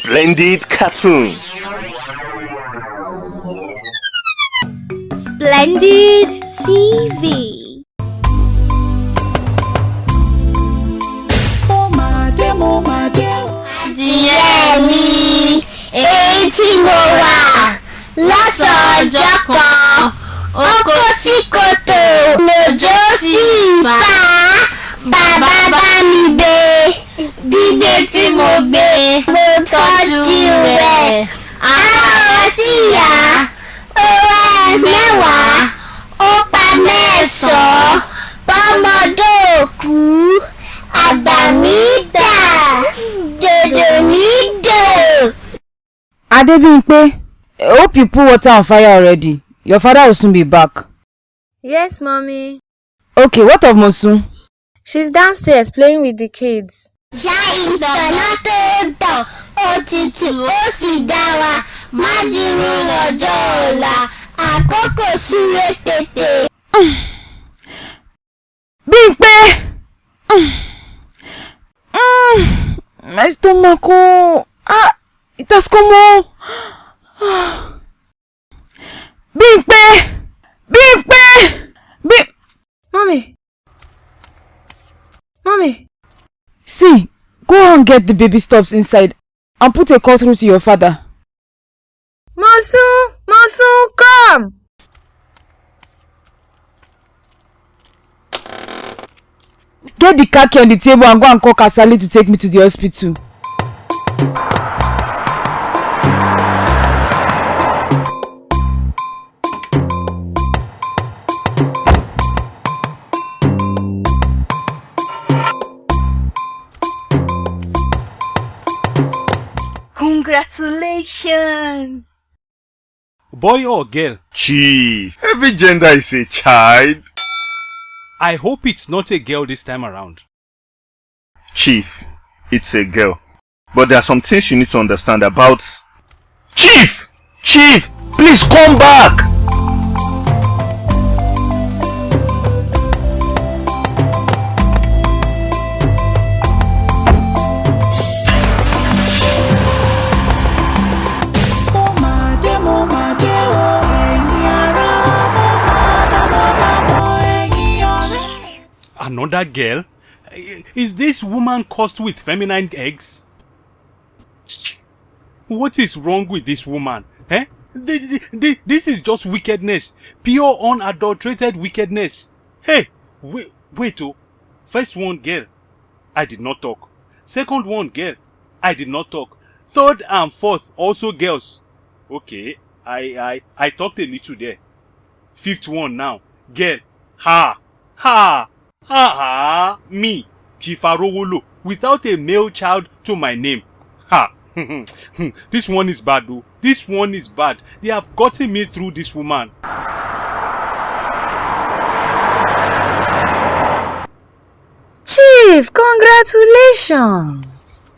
Splendid cartoon. Splendid TV. Adìyẹ mi, èyí tí mo wà lọ́sàn-án ọjọ́ kan, oko sí kòtò lòjò sí ìfà. Bàbá bá mi gbé, gbígbé tí mo gbé, mo tọ́jú rẹ̀. Àwọn sí ìyá, ó wá mẹ́wàá, ó pa mẹ́sàn-án, bọ́mọdé òkú, àgbà mi dà, dòdò mi dò. Adebimpe, I hope you put water on fire already. Your father will soon be back. Yes, mommy. Okay, what of Mosun? She's downstairs playing with the kids. Ìtànà tó tàn, òtútù ó sì dá wa, má dúró lọ́jọ́ ọ̀la, àkókò súré tètè. Bimpe! My stomach, it has come on. Bimpe! Mommy! See, go and get the baby stuffs inside and put a call through to your father. Mosun, come! Get the car key on the table and go and call Kasali to take me to the hospital. Congratulations! Boy or girl? Chief, every gender is a child. I hope it's not a girl this time around. Chief, it's a girl. But there are some things you need to understand about... Chief! Chief! Please come back! Another girl? Is this woman cursed with feminine eggs? What is wrong with this woman? Eh? This is just wickedness. Pure unadulterated wickedness. Hey, wait oh. First one girl, I did not talk. Second one girl, I did not talk. Third and fourth also girls. Okay, I talked a little there. Fifth one now, girl. Ha! Me, Chifarowolo, without a male child to my name. Ha! This one is bad though. This one is bad. They have gotten me through this woman. Chief, congratulations!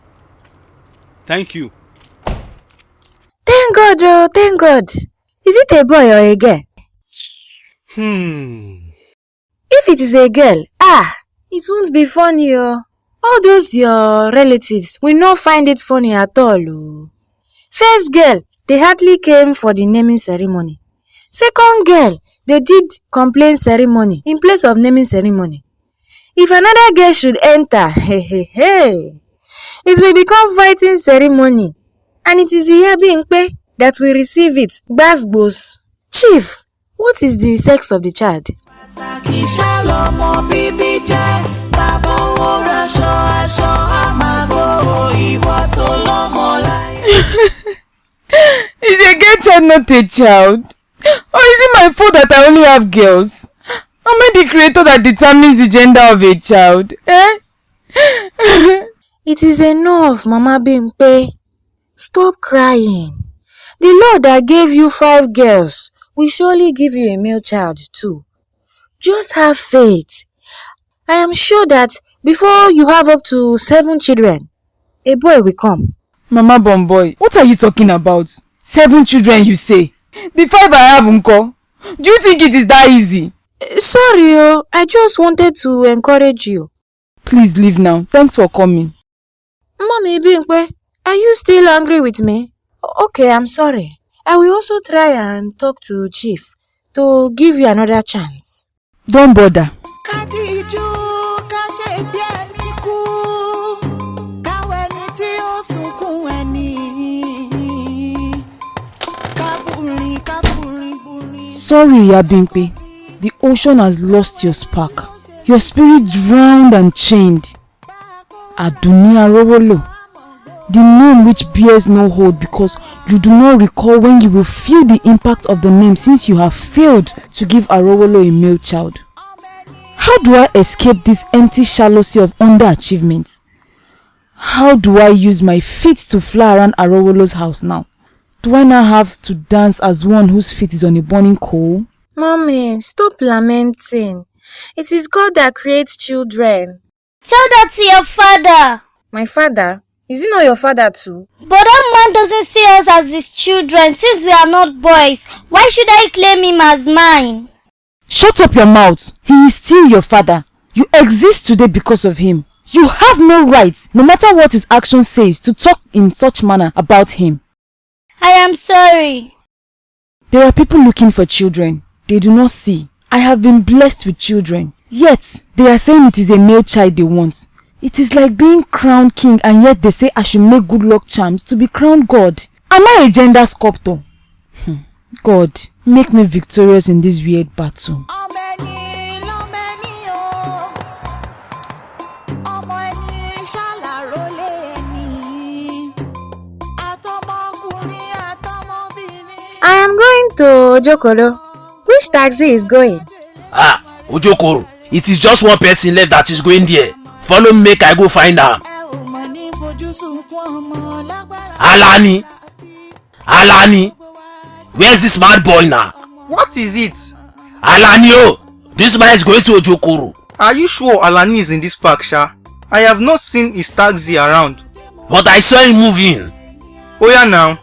Thank you. Thank God, oh, thank God. Is it a boy or a girl? If it is a girl, it won't be funny, oh. All those your relatives will not find it funny at all, oh. First girl, they hardly came for the naming ceremony. Second girl, they did complaint ceremony in place of naming ceremony. If another girl should enter, it will become fighting ceremony. And it is the Bimpe that will receive it, Basbos. Chief, what is the sex of the child? Is a girl child not a child? Or is it my fault that I only have girls? Am I the creator that determines the gender of a child? It is enough, Mama Bimpe. Stop crying. The Lord that gave you 5 girls will surely give you a male child too. Just have faith. I am sure that before you have up to 7 children, a boy will come. Mama Bomboy, what are you talking about? 7 children you say? The 5 I have, Unko. Do you think it is that easy? Sorry, I just wanted to encourage you. Please leave now. Thanks for coming. Mommy Bimpe, Are you still angry with me? Okay, I'm sorry. I will also try and talk to Chief to give you another chance. Don't bother. Sorry, Yabimpe. The ocean has lost your spark. Your spirit drowned and chained. Adunia Rowolo. The name which bears no hold because you do not recall when you will feel the impact of the name since you have failed to give Arowolo a male child. How do I escape this empty shallousy of underachievement? How do I use my feet to fly around Arowolo's house now? Do I now have to dance as one whose feet is on a burning coal? Mommy, stop lamenting. It is God that creates children. Tell that to your father. My father? Is he not your father too? But that man doesn't see us as his children since we are not boys. Why should I claim him as mine? Shut up your mouth. He is still your father. You exist today because of him. You have no right, no matter what his action says, to talk in such manner about him. I am sorry. There are people looking for children. They do not see. I have been blessed with children. Yet, they are saying it is a male child they want. It is like being crowned king and yet they say I should make good luck charms to be crowned God. Am I a gender sculptor? God, make me victorious in this weird battle. I am going to Ojokoro. Which taxi is going? Ojokoro. It is just one person left that is going there. Follow me, make I go find am. Alani. Where's this mad boy now? What is it? Alani, this man is going to Ojokoro. Are you sure Alani is in this park, Sha? I have not seen his taxi around. But I saw him moving. Oh yeah now.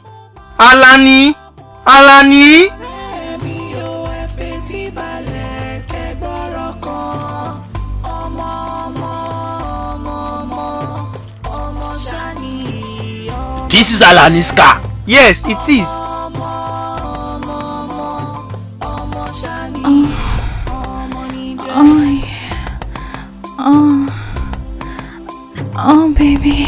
Alani! This is Alani's car. Yes, it is. Oh, baby.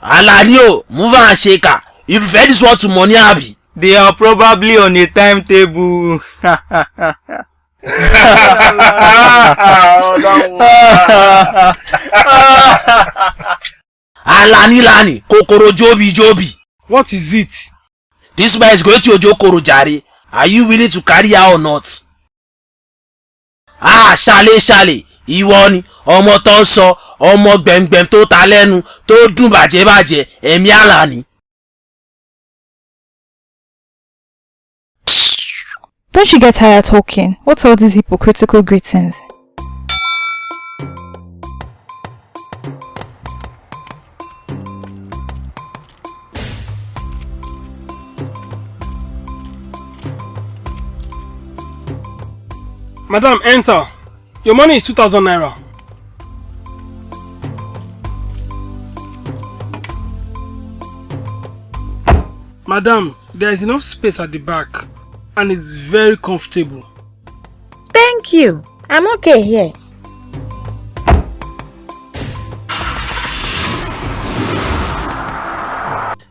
Alani, move and shake her. You prefer this one to money, Abi? They are probably on a timetable. Alani, Kokoro Jobi. What is it? This man is going to Ojokoro Jare. Are you willing to carry her or not? Shale. Ìwọ ni ọmọ tó ń sọ ọmọ gbẹ̀ngbẹ̀m tó ta lẹ́nu tó dùn bàjẹ́ ẹ̀mí Alani. Don't you get tired talking? What's all these hypocritical greetings? Madam, enter. Your money is 2,000 naira. Madam, there is enough space at the back and it's very comfortable. Thank you. I'm okay here.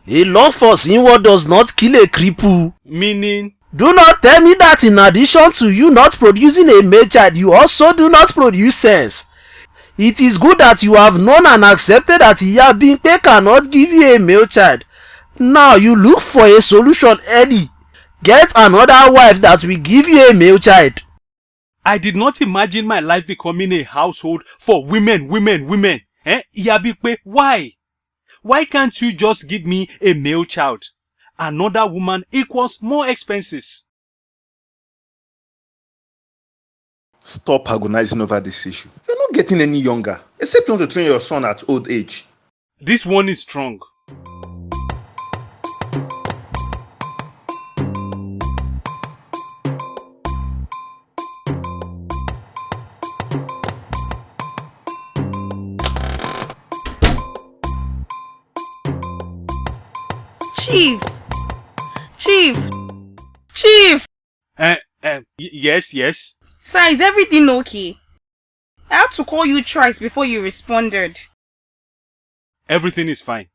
A law force inward does not kill a cripple. Meaning? Do not tell me that in addition to you not producing a male child, you also do not produce sense. It is good that you have known and accepted that Iyabimpe cannot give you a male child. Now you look for a solution early. Get another wife that will give you a male child. I did not imagine my life becoming a household for women. Iyabimpe, why? Why can't you just give me a male child? Another woman equals more expenses. Stop agonizing over this issue. You're not getting any younger, except you want to train your son at old age. This one is strong. Chief! Chief! Chief! Yes. Sir, is everything okay? I had to call you twice before you responded. Everything is fine.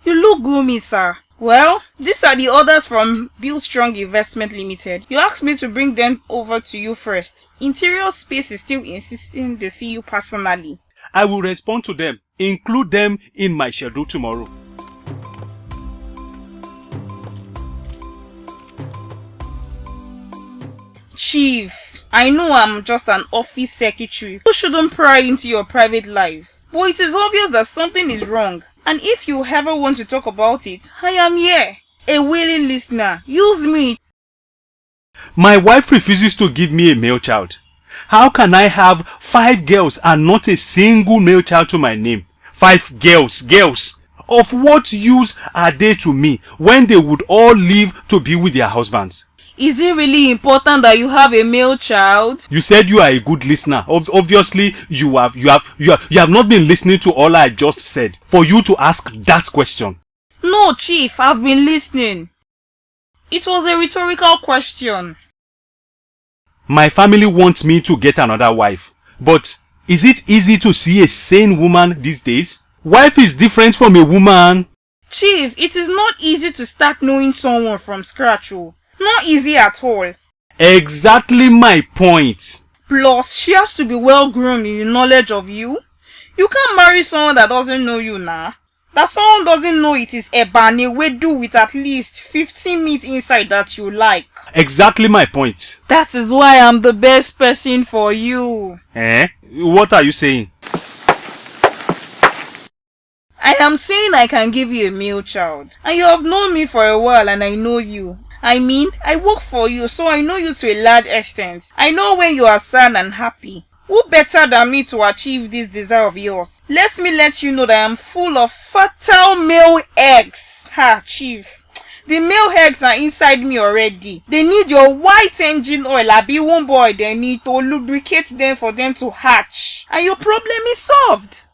You look gloomy, sir. Well, these are the orders from Build Strong Investment Limited. You asked me to bring them over to you first. Interior Space is still insisting they see you personally. I will respond to them. Include them in my schedule tomorrow. Chief, I know I'm just an office secretary who shouldn't pry into your private life. But it is obvious that something is wrong. And if you ever want to talk about it, I am here. A willing listener. Use me. My wife refuses to give me a male child. How can I have 5 girls and not a single male child to my name? 5 girls. Of what use are they to me when they would all leave to be with their husbands? Is it really important that you have a male child? You said you are a good listener. Obviously, you have not been listening to all I just said for you to ask that question. No, Chief, I've been listening. It was a rhetorical question. My family wants me to get another wife. But is it easy to see a sane woman these days? Wife is different from a woman. Chief, it is not easy to start knowing someone from scratch. Not easy at all. Exactly my point. Plus, she has to be well grown in the knowledge of you. You can't marry someone that doesn't know you now. That someone doesn't know it is a bani we do with at least 15 meat inside that you like. Exactly my point. That is why I'm the best person for you. What are you saying? I am saying I can give you a male child. And you have known me for a while and I know you. I mean, I work for you, so I know you to a large extent. I know when you are sad and happy. Who better than me to achieve this desire of yours? Let me let you know that I am full of fertile male eggs. Chief. The male eggs are inside me already. They need your white engine oil, abi one boy. They need to lubricate them for them to hatch. And your problem is solved.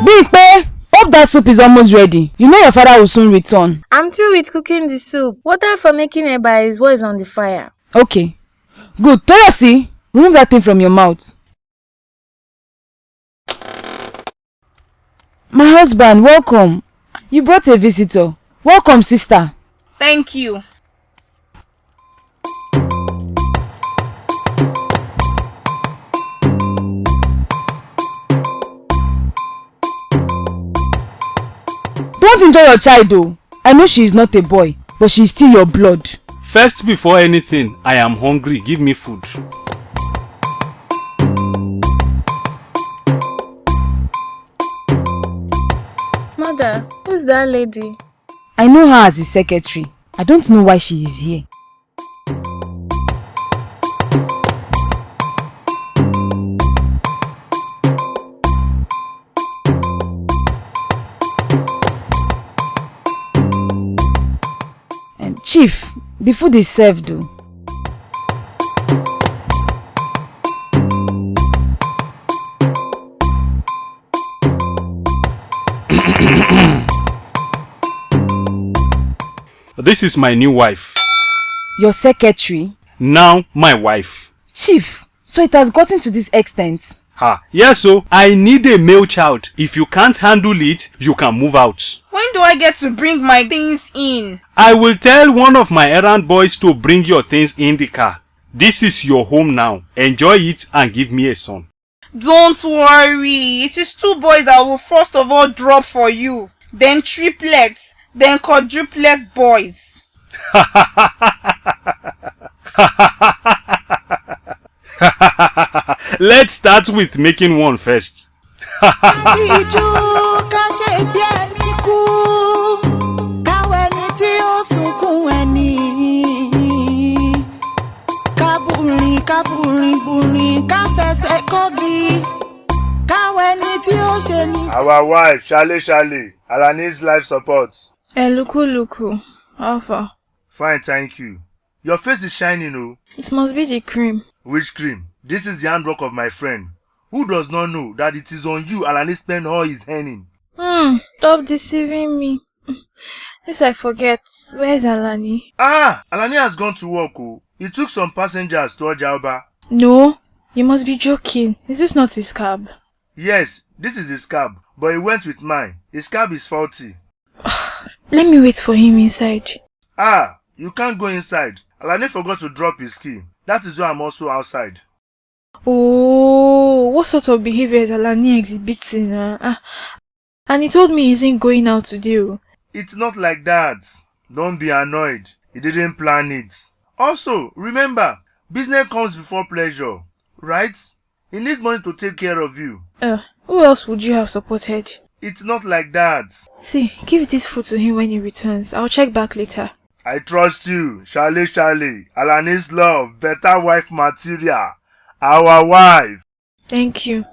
Bimpe, hope that soup is almost ready. You know your father will soon return. I'm through with cooking the soup. Water for making eba is what is on the fire. Okay. Good. Toyosi, remove that thing from your mouth. My husband, welcome. You brought a visitor. Welcome, sister. Thank you. Don't enjoy your child though. I know she is not a boy, but she is still your blood. First, before anything, I am hungry. Give me food. Mother, who's that lady? I know her as the secretary. I don't know why she is here. Chief, the food is served though. This is my new wife. Your secretary? Now my wife. Chief, so it has gotten to this extent? Yes, so I need a male child. If you can't handle it, you can move out. When do I get to bring my things in? I will tell one of my errand boys to bring your things in the car. This is your home now. Enjoy it and give me a son. Don't worry. It is 2 boys that will first of all drop for you. Then triplets. Then quadruplet boys. Let's start with making one first. Our wife, Shale, Ala needs life support. Luku, how far? Fine, thank you. Your face is shining, oh. It must be the cream. Which cream? This is the handwork of my friend. Who does not know that it is on you Alani spent all his earning? Stop deceiving me. Yes, I forget. Where is Alani? Alani has gone to work, oh. He took some passengers to Ojalba. No, you must be joking. Is this not his cab? Yes, this is his cab, but he went with mine. His cab is faulty. Let me wait for him inside. You can't go inside. Alani forgot to drop his key. That is why I'm also outside. Oh, what sort of behavior is Alani exhibiting? And he told me he isn't going out today. It's not like that. Don't be annoyed. He didn't plan it. Also, remember, business comes before pleasure, right? He needs money to take care of you. Who else would you have supported? It's not like that. See, give this food to him when he returns. I'll check back later. I trust you, Charlie. Alani's love, better wife material. Our wife. Thank you.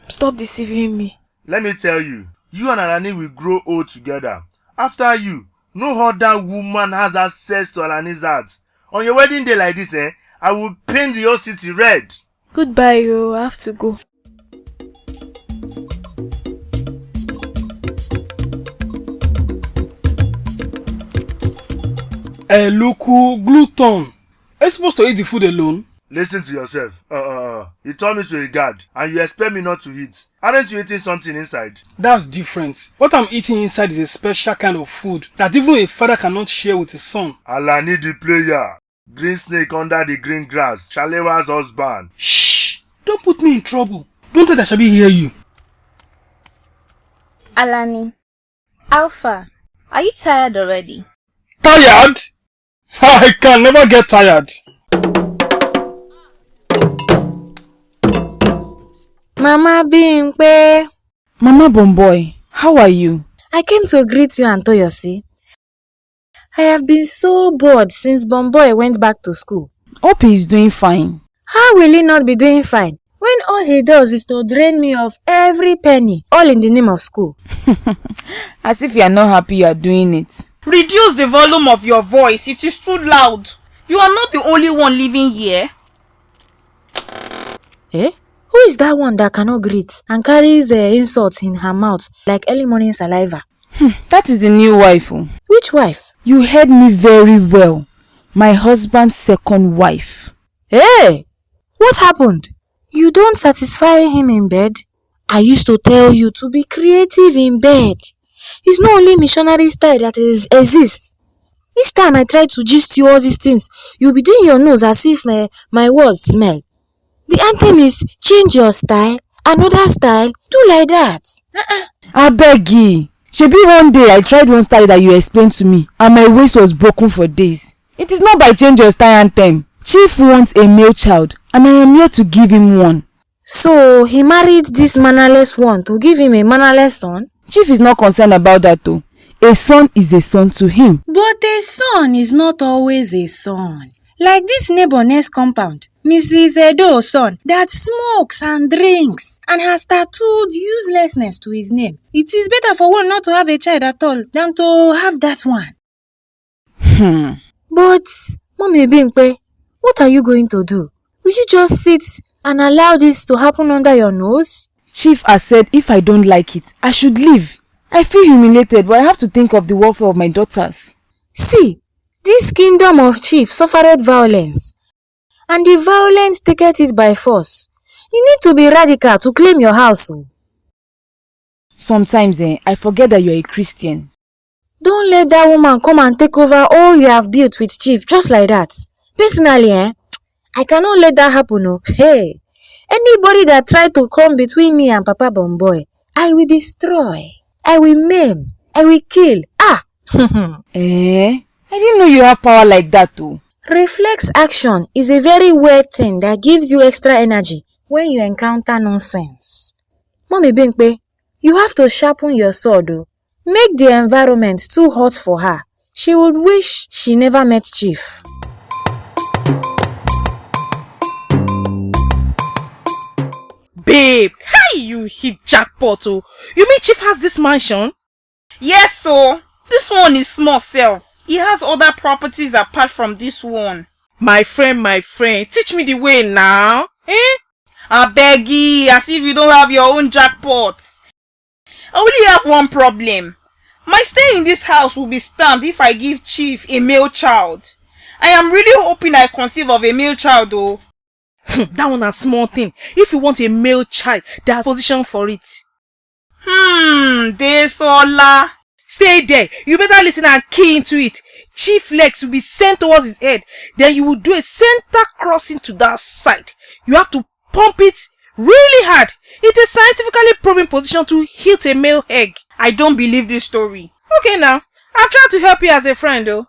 Stop deceiving me. Let me tell you, you and Alani will grow old together. After you, no other woman has access to Alani's heart. On your wedding day like this, I will paint the whole city red. Goodbye, I have to go. Loku, gluten. Are you supposed to eat the food alone? Listen to yourself. You told me to a guard, and you expect me not to eat. Aren't you eating something inside? That's different. What I'm eating inside is a special kind of food that even a father cannot share with his son. Alani the player. Green snake under the green grass. Shalewa's husband. Shh! Don't put me in trouble. Don't let Ashabi hear you. Alani, Alpha, are you tired already? Tired? I can never get tired. Mama Bimpe. Mama Bomboy, how are you? I came to greet you and Toyosi. I have been so bored since Bomboy went back to school. Hope he is doing fine. How will he not be doing fine when all he does is to drain me of every penny, all in the name of school? As if you are not happy you are doing it. Reduce the volume of your voice. It is too loud. You are not the only one living here. Who is that one that cannot greet and carries insults in her mouth like early morning saliva? That is the new wife. Which wife? You heard me very well. My husband's second wife. Hey! What happened? You don't satisfy him in bed? I used to tell you to be creative in bed. It's not only missionary style that exists. Each time I try to gist you all these things, you'll be doing your nose as if my words smell. The anthem is change your style, another style, do like that. I beg you. Shebi one day I tried one style that you explained to me and my waist was broken for days. It is not by change your style anthem. Chief wants a male child and I am here to give him one. So he married this mannerless one to give him a mannerless son? Chief is not concerned about that though. A son is a son to him. But a son is not always a son. Like this neighbor next compound, Mrs. Edo's son, that smokes and drinks and has tattooed uselessness to his name. It is better for one not to have a child at all than to have that one. But, Mommy Bimpe, what are you going to do? Will you just sit and allow this to happen under your nose? Chief has said if I don't like it, I should leave. I feel humiliated, but I have to think of the welfare of my daughters. See, this kingdom of Chief suffered violence, and the violent taketh it by force. You need to be radical to claim your house. Sometimes I forget that you are a Christian. Don't let that woman come and take over all you have built with Chief just like that. Personally, I cannot let that happen. Hey, anybody that tried to come between me and Papa Bomboy, I will destroy. I will maim. I will kill. I didn't know you have power like that too. Reflex action is a very weird thing that gives you extra energy when you encounter nonsense. Mommy Bimpe, you have to sharpen your sword. Make the environment too hot for her. She would wish she never met Chief. Babe, hey, you hit jackpot. You mean Chief has this mansion? Yes, so this one is small self. He has other properties apart from this one. My friend, teach me the way now. I beg you, as if you don't have your own jackpot. I only have one problem. My stay in this house will be stamped if I give Chief a male child. I am really hoping I conceive of a male child though. That one a small thing. If you want a male child, there's position for it. Desola. Stay there. You better listen and key into it. Chief legs will be sent towards his head. Then you will do a center crossing to that side. You have to pump it really hard. It is scientifically proven position to hit a male egg. I don't believe this story. Okay now. I've tried to help you as a friend though.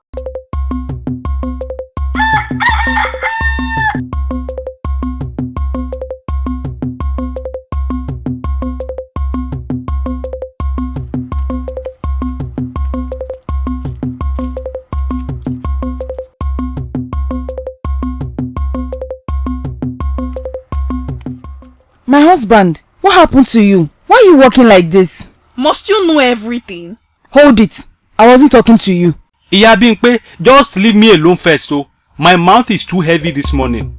My husband, what happened to you? Why are you walking like this? Must you know everything? Hold it. I wasn't talking to you. Iya Bimpe, just leave me alone first, oh. My mouth is too heavy this morning.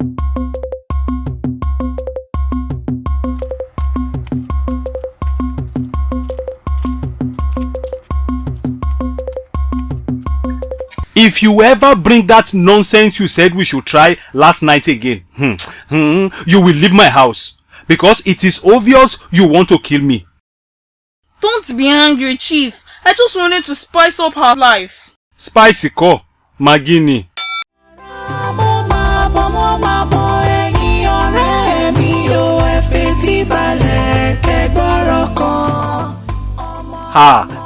If you ever bring that nonsense you said we should try last night again, you will leave my house. Because it is obvious you want to kill me. Don't be angry, Chief. I just wanted to spice up her life. Spicy ko, Magini.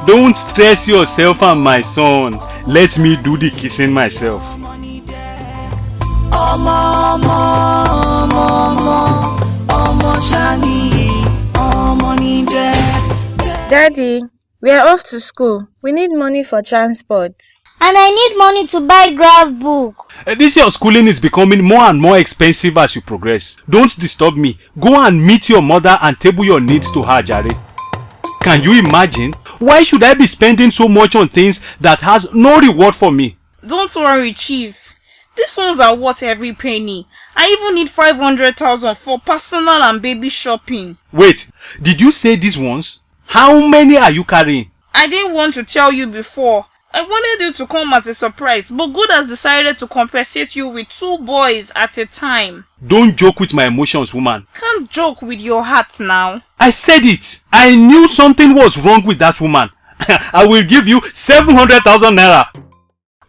Don't stress yourself and my son. Let me do the kissing myself. Daddy, we are off to school. We need money for transport. And I need money to buy graph book. This your schooling is becoming more and more expensive as you progress. Don't disturb me. Go and meet your mother and table your needs to her, Jare. Can you imagine? Why should I be spending so much on things that has no reward for me? Don't worry, Chief. These ones are worth every penny. I even need 500,000 for personal and baby shopping. Wait, did you say these ones? How many are you carrying? I didn't want to tell you before. I wanted you to come as a surprise, but God has decided to compensate you with 2 boys at a time. Don't joke with my emotions, woman. Can't joke with your heart now. I said it. I knew something was wrong with that woman. I will give you 700,000 naira.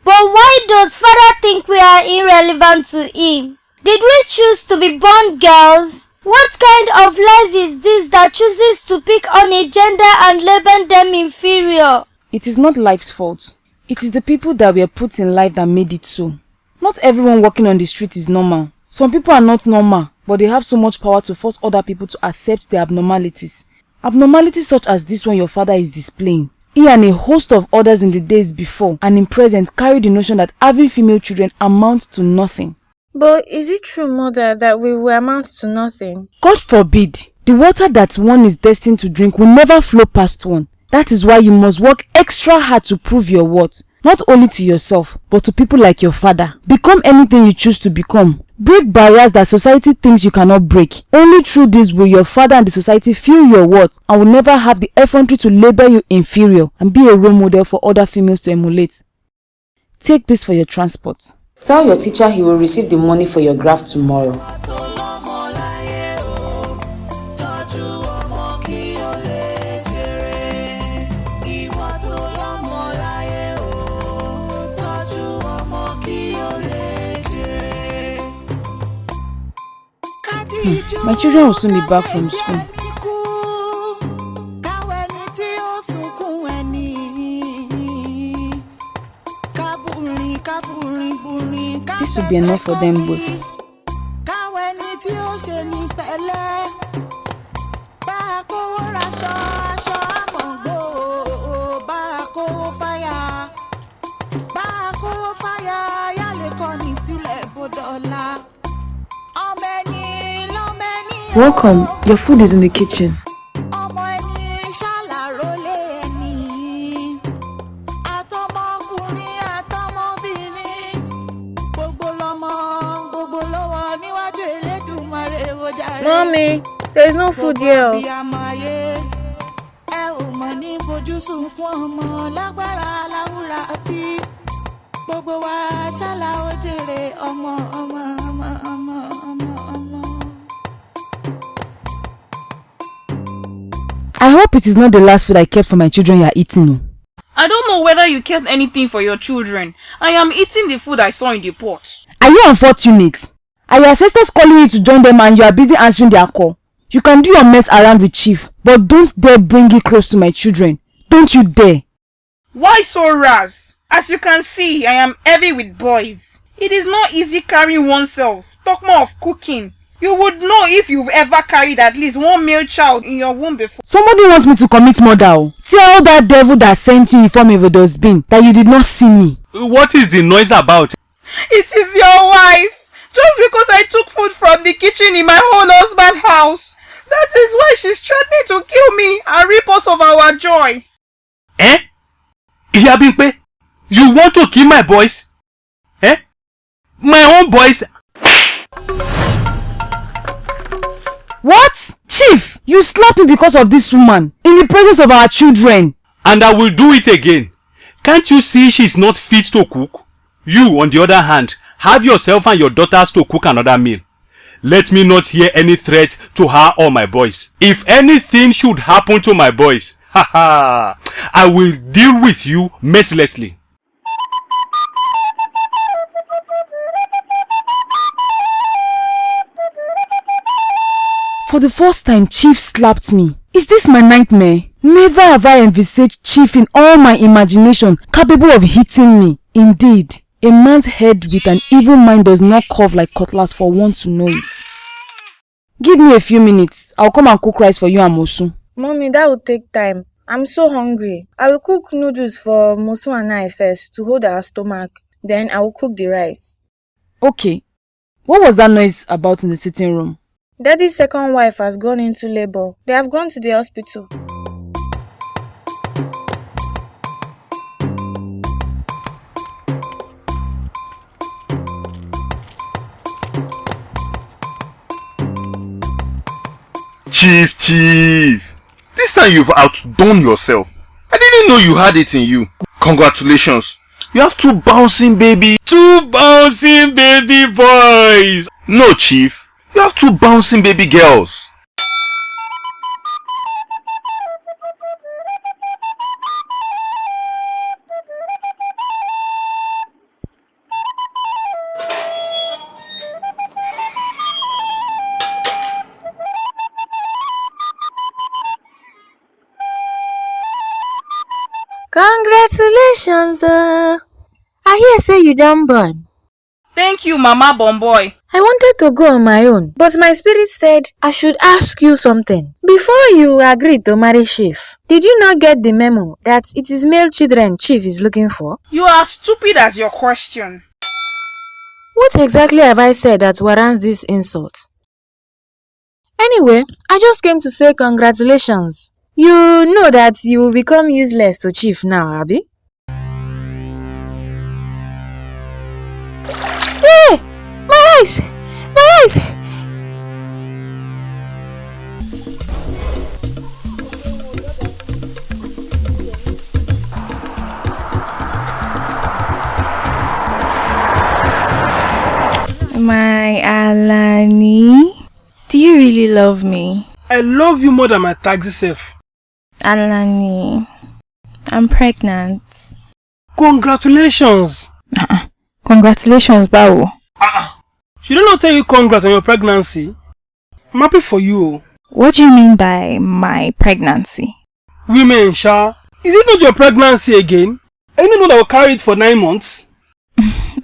But why does father think we are irrelevant to him? Did we choose to be born girls? What kind of life is this that chooses to pick on a gender and label them inferior? It is not life's fault. It is the people that were put in life that made it so. Not everyone walking on the street is normal. Some people are not normal, but they have so much power to force other people to accept their abnormalities. Abnormalities such as this one your father is displaying. He and a host of others in the days before and in present carry the notion that having female children amounts to nothing. But is it true, Mother, that we will amount to nothing? God forbid. The water that one is destined to drink will never flow past one. That is why you must work extra hard to prove your worth. Not only to yourself, but to people like your father. Become anything you choose to become. Break barriers that society thinks you cannot break. Only through this will your father and the society feel your worth and will never have the effrontery to label you inferior and be a role model for other females to emulate. Take this for your transport. Tell your teacher he will receive the money for your graph tomorrow. My children will soon be back from school. This will be enough for them both. Welcome. Your food is in the kitchen. Mommy, there is no food here. I hope it is not the last food I kept for my children you are eating. Oh. I don't know whether you kept anything for your children. I am eating the food I saw in the pot. Are you unfortunate? Are your ancestors calling you to join them and you are busy answering their call? You can do your mess around with Chief, but don't dare bring it close to my children. Don't you dare. Why so rash? As you can see, I am heavy with boys. It is not easy carrying oneself. Talk more of cooking. You would know if you've ever carried at least one male child in your womb before. Somebody wants me to commit murder. Oh. Tell that devil that sent you in form of a dustbin that you did not see me. What is the noise about? It is your wife. Just because I took food from the kitchen in my own husband's house. That is why she's threatening to kill me and rip us of our joy. Eh? Iyabimpe, you want to kill my boys? Eh? My own boys? What? Chief, you slapped me because of this woman in the presence of our children. And I will do it again. Can't you see she's not fit to cook? You, on the other hand, have yourself and your daughters to cook another meal. Let me not hear any threat to her or my boys. If anything should happen to my boys, I will deal with you mercilessly. For the first time, Chief slapped me. Is this my nightmare? Never have I envisaged Chief in all my imagination capable of hitting me. Indeed, a man's head with an evil mind does not curve like cutlass for one to know it. Give me a few minutes. I'll come and cook rice for you and Mosu. Mommy, that will take time. I'm so hungry. I will cook noodles for Mosu and I first to hold our stomach. Then I will cook the rice. Okay. What was that noise about in the sitting room? Daddy's second wife has gone into labor. They have gone to the hospital. Chief. This time you've outdone yourself. I didn't know you had it in you. Congratulations. You have two bouncing baby. Two bouncing baby boys. No, Chief. You have two bouncing baby girls. Congratulations, I hear say you done born. Thank you, Mama Bomboy. I wanted to go on my own, but my spirit said I should ask you something. Before you agreed to marry Chief, did you not get the memo that it is male children Chief is looking for? You are stupid as your question. What exactly have I said that warrants this insult? Anyway, I just came to say congratulations. You know that you will become useless to Chief now, Abby? Hey! My eyes! My eyes! My Alani, do you really love me? I love you more than my taxi self. Alani, I'm pregnant. Congratulations! Congratulations, Bao. Should I not tell you congrats on your pregnancy? I'm happy for you. What do you mean by my pregnancy? Women, Sha. Is it not your pregnancy again? I didn't know that we carried it for 9 months.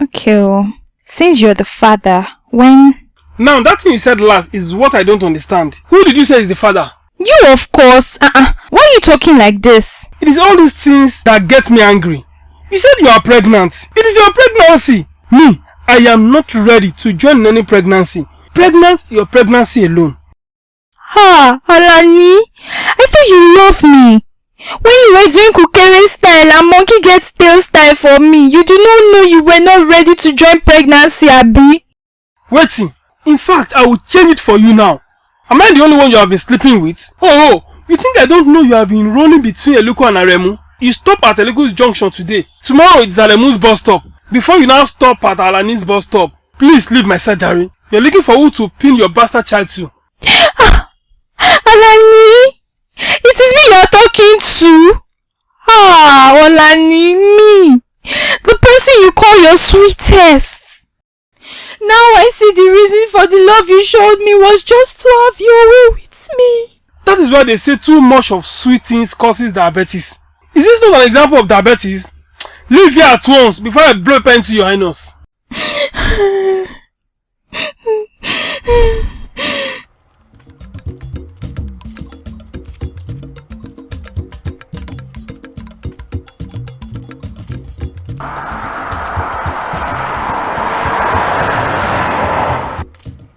Okay, well, since you're the father, when... Now, that thing you said last is what I don't understand. Who did you say is the father? You, of course. Why are you talking like this? It is all these things that get me angry. You said you are pregnant. It is your pregnancy. Me, I am not ready to join any pregnancy. Pregnant, your pregnancy alone. Ha, Alani, I thought you loved me. When you were doing Kukere style and Monkey Gets Tail style for me, you did not know you were not ready to join pregnancy, Abi. Waiting. In fact, I will change it for you now. Am I the only one you have been sleeping with? Oh, you think I don't know you have been rolling between Eluku and Aremu? You stop at Eluku's junction today. Tomorrow it's Aremu's bus stop. Before you now stop at Alani's bus stop, please leave my surgery. You're looking for who to pin your bastard child to. Alani! It is me you are talking to! Alani, me! The person you call your sweetest! Now I see the reason for the love you showed me was just to have your way with me. That is why they say too much of sweet things causes diabetes. Is this not an example of diabetes? Leave here at once before I blow a pen to your anus.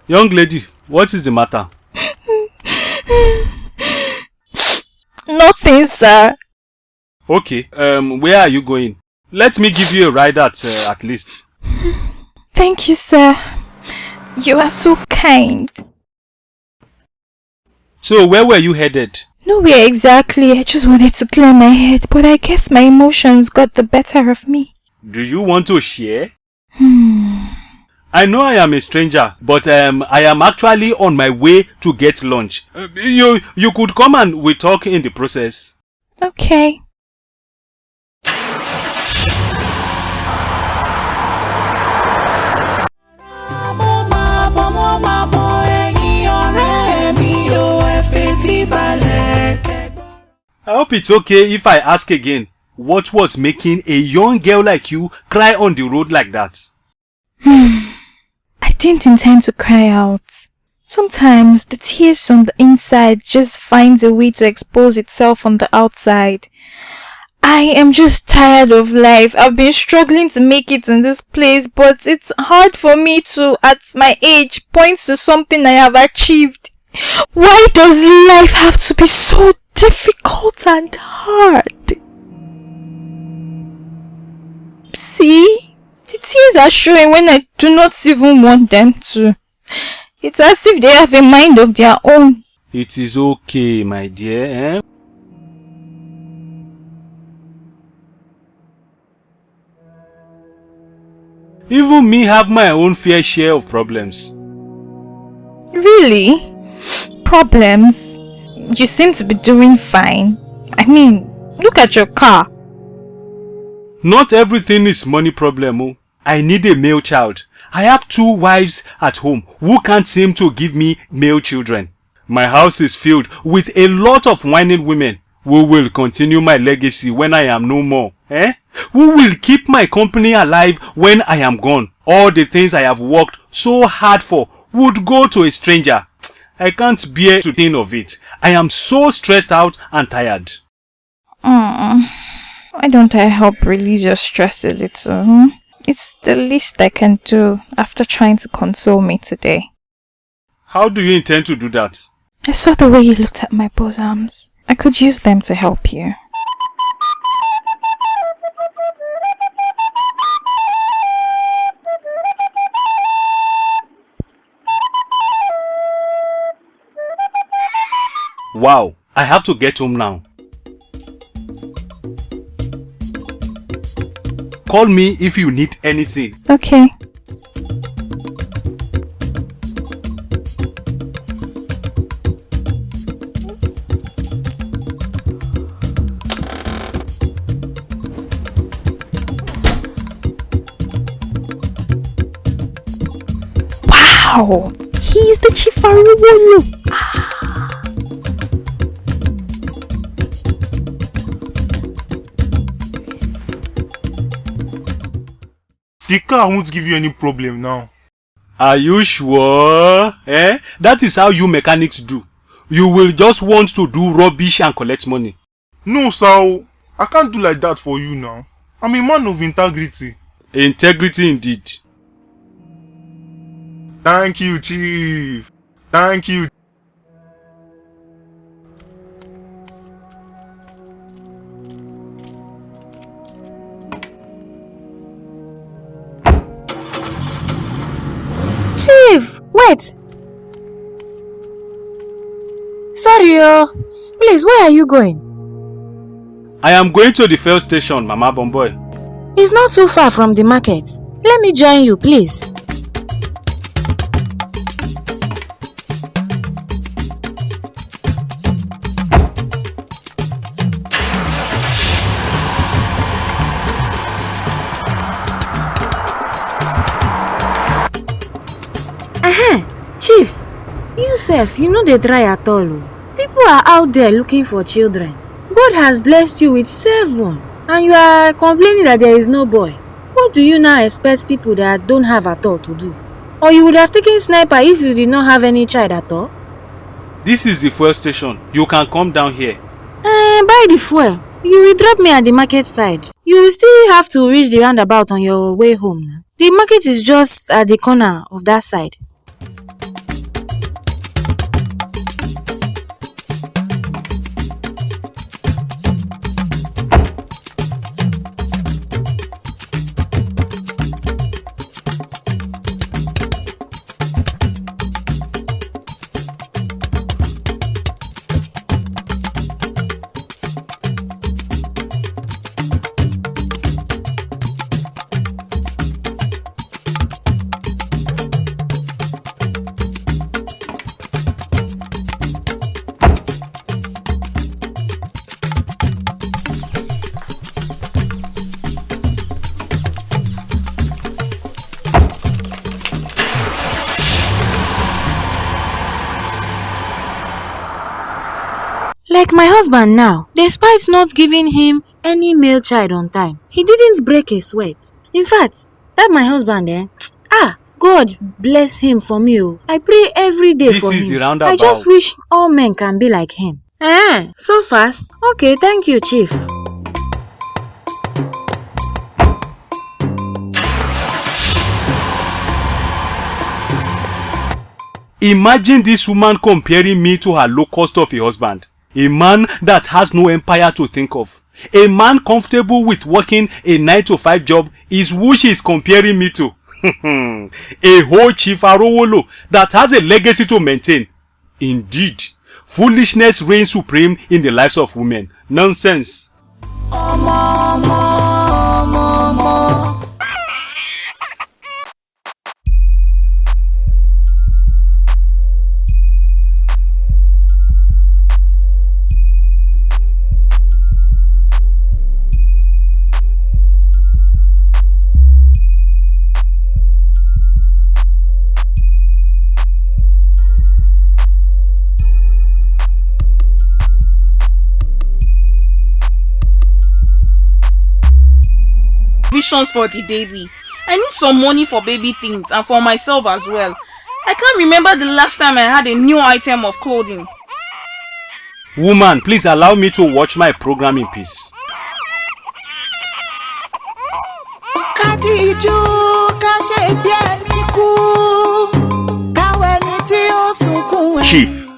Young lady, what is the matter? Nothing, sir. Okay, where are you going? Let me give you a ride at least. Thank you, sir. You are so kind. So, where were you headed? Nowhere exactly. I just wanted to clear my head, but I guess my emotions got the better of me. Do you want to share? I know I am a stranger, but I am actually on my way to get lunch. You could come and we talk in the process. Okay. I hope it's okay if I ask again, what was making a young girl like you cry on the road like that? I didn't intend to cry out. Sometimes the tears on the inside just finds a way to expose itself on the outside. I am just tired of life. I've been struggling to make it in this place, but it's hard for me to, at my age, point to something I have achieved. Why does life have to be so difficult and hard? See? The tears are showing when I do not even want them to. It's as if they have a mind of their own. It is okay, my dear, eh? Even me have my own fair share of problems. Really? Problems? You seem to be doing fine. I mean, look at your car. Not everything is money problem. Oh. I need a male child. I have 2 wives at home who can't seem to give me male children. My house is filled with a lot of whining women who will continue my legacy when I am no more. Who will keep my company alive when I am gone. All the things I have worked so hard for would go to a stranger. I can't bear to think of it. I am so stressed out and tired. Why don't I help release your stress a little? It's the least I can do after trying to console me today. How do you intend to do that? I saw the way you looked at my bosoms. I could use them to help you. Wow, I have to get home now. Call me if you need anything. Okay. Wow! He's the Chifaruwolo! The car won't give you any problem now. Are you sure? That is how you mechanics do. You will just want to do rubbish and collect money. No, sir. I can't do like that for you now. I'm a man of integrity. Integrity indeed. Thank you, Chief. Thank you. Chief, wait. Sorry, please, where are you going? I am going to the fuel station, Mama Bomboy. It's not too far from the market. Let me join you, please. Chief, you sef, you know they try at all. People are out there looking for children. God has blessed you with 7, and you are complaining that there is no boy. What do you now expect people that don't have at all to do? Or you would have taken sniper if you did not have any child at all? This is the fuel station. You can come down here. Buy the fuel. You will drop me at the market side. You will still have to reach the roundabout on your way home now. The market is just at the corner of that side. Like my husband now, despite not giving him any male child on time, he didn't break a sweat. In fact, that my husband God bless him for me. I pray every day for him. This is the roundabout. I just wish all men can be like him. So fast? Okay, thank you, Chief. Imagine this woman comparing me to her low cost of a husband. A man that has no empire to think of. A man comfortable with working a 9-to-5 job is who she is comparing me to. A whole Chief Arowolo that has a legacy to maintain. Indeed, foolishness reigns supreme in the lives of women. Nonsense. Visions for the baby. I need some money for baby things and for myself as well. I can't remember the last time I had a new item of clothing. Woman, please allow me to watch my program in peace. Chief,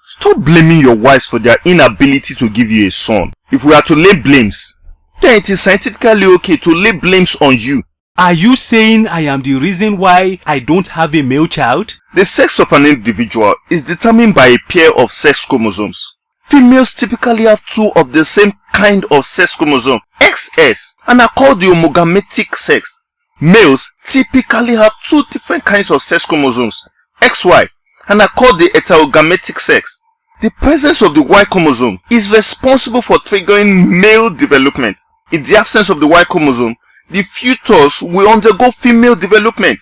stop blaming your wives for their inability to give you a son. If we are to lay blames, then it is scientifically okay to lay blames on you. Are you saying I am the reason why I don't have a male child? The sex of an individual is determined by a pair of sex chromosomes. Females typically have 2 of the same kind of sex chromosome, XS, and are called the homogametic sex. Males typically have 2 different kinds of sex chromosomes, XY, and are called the heterogametic sex. The presence of the Y chromosome is responsible for triggering male development. In the absence of the Y chromosome, the fetus will undergo female development.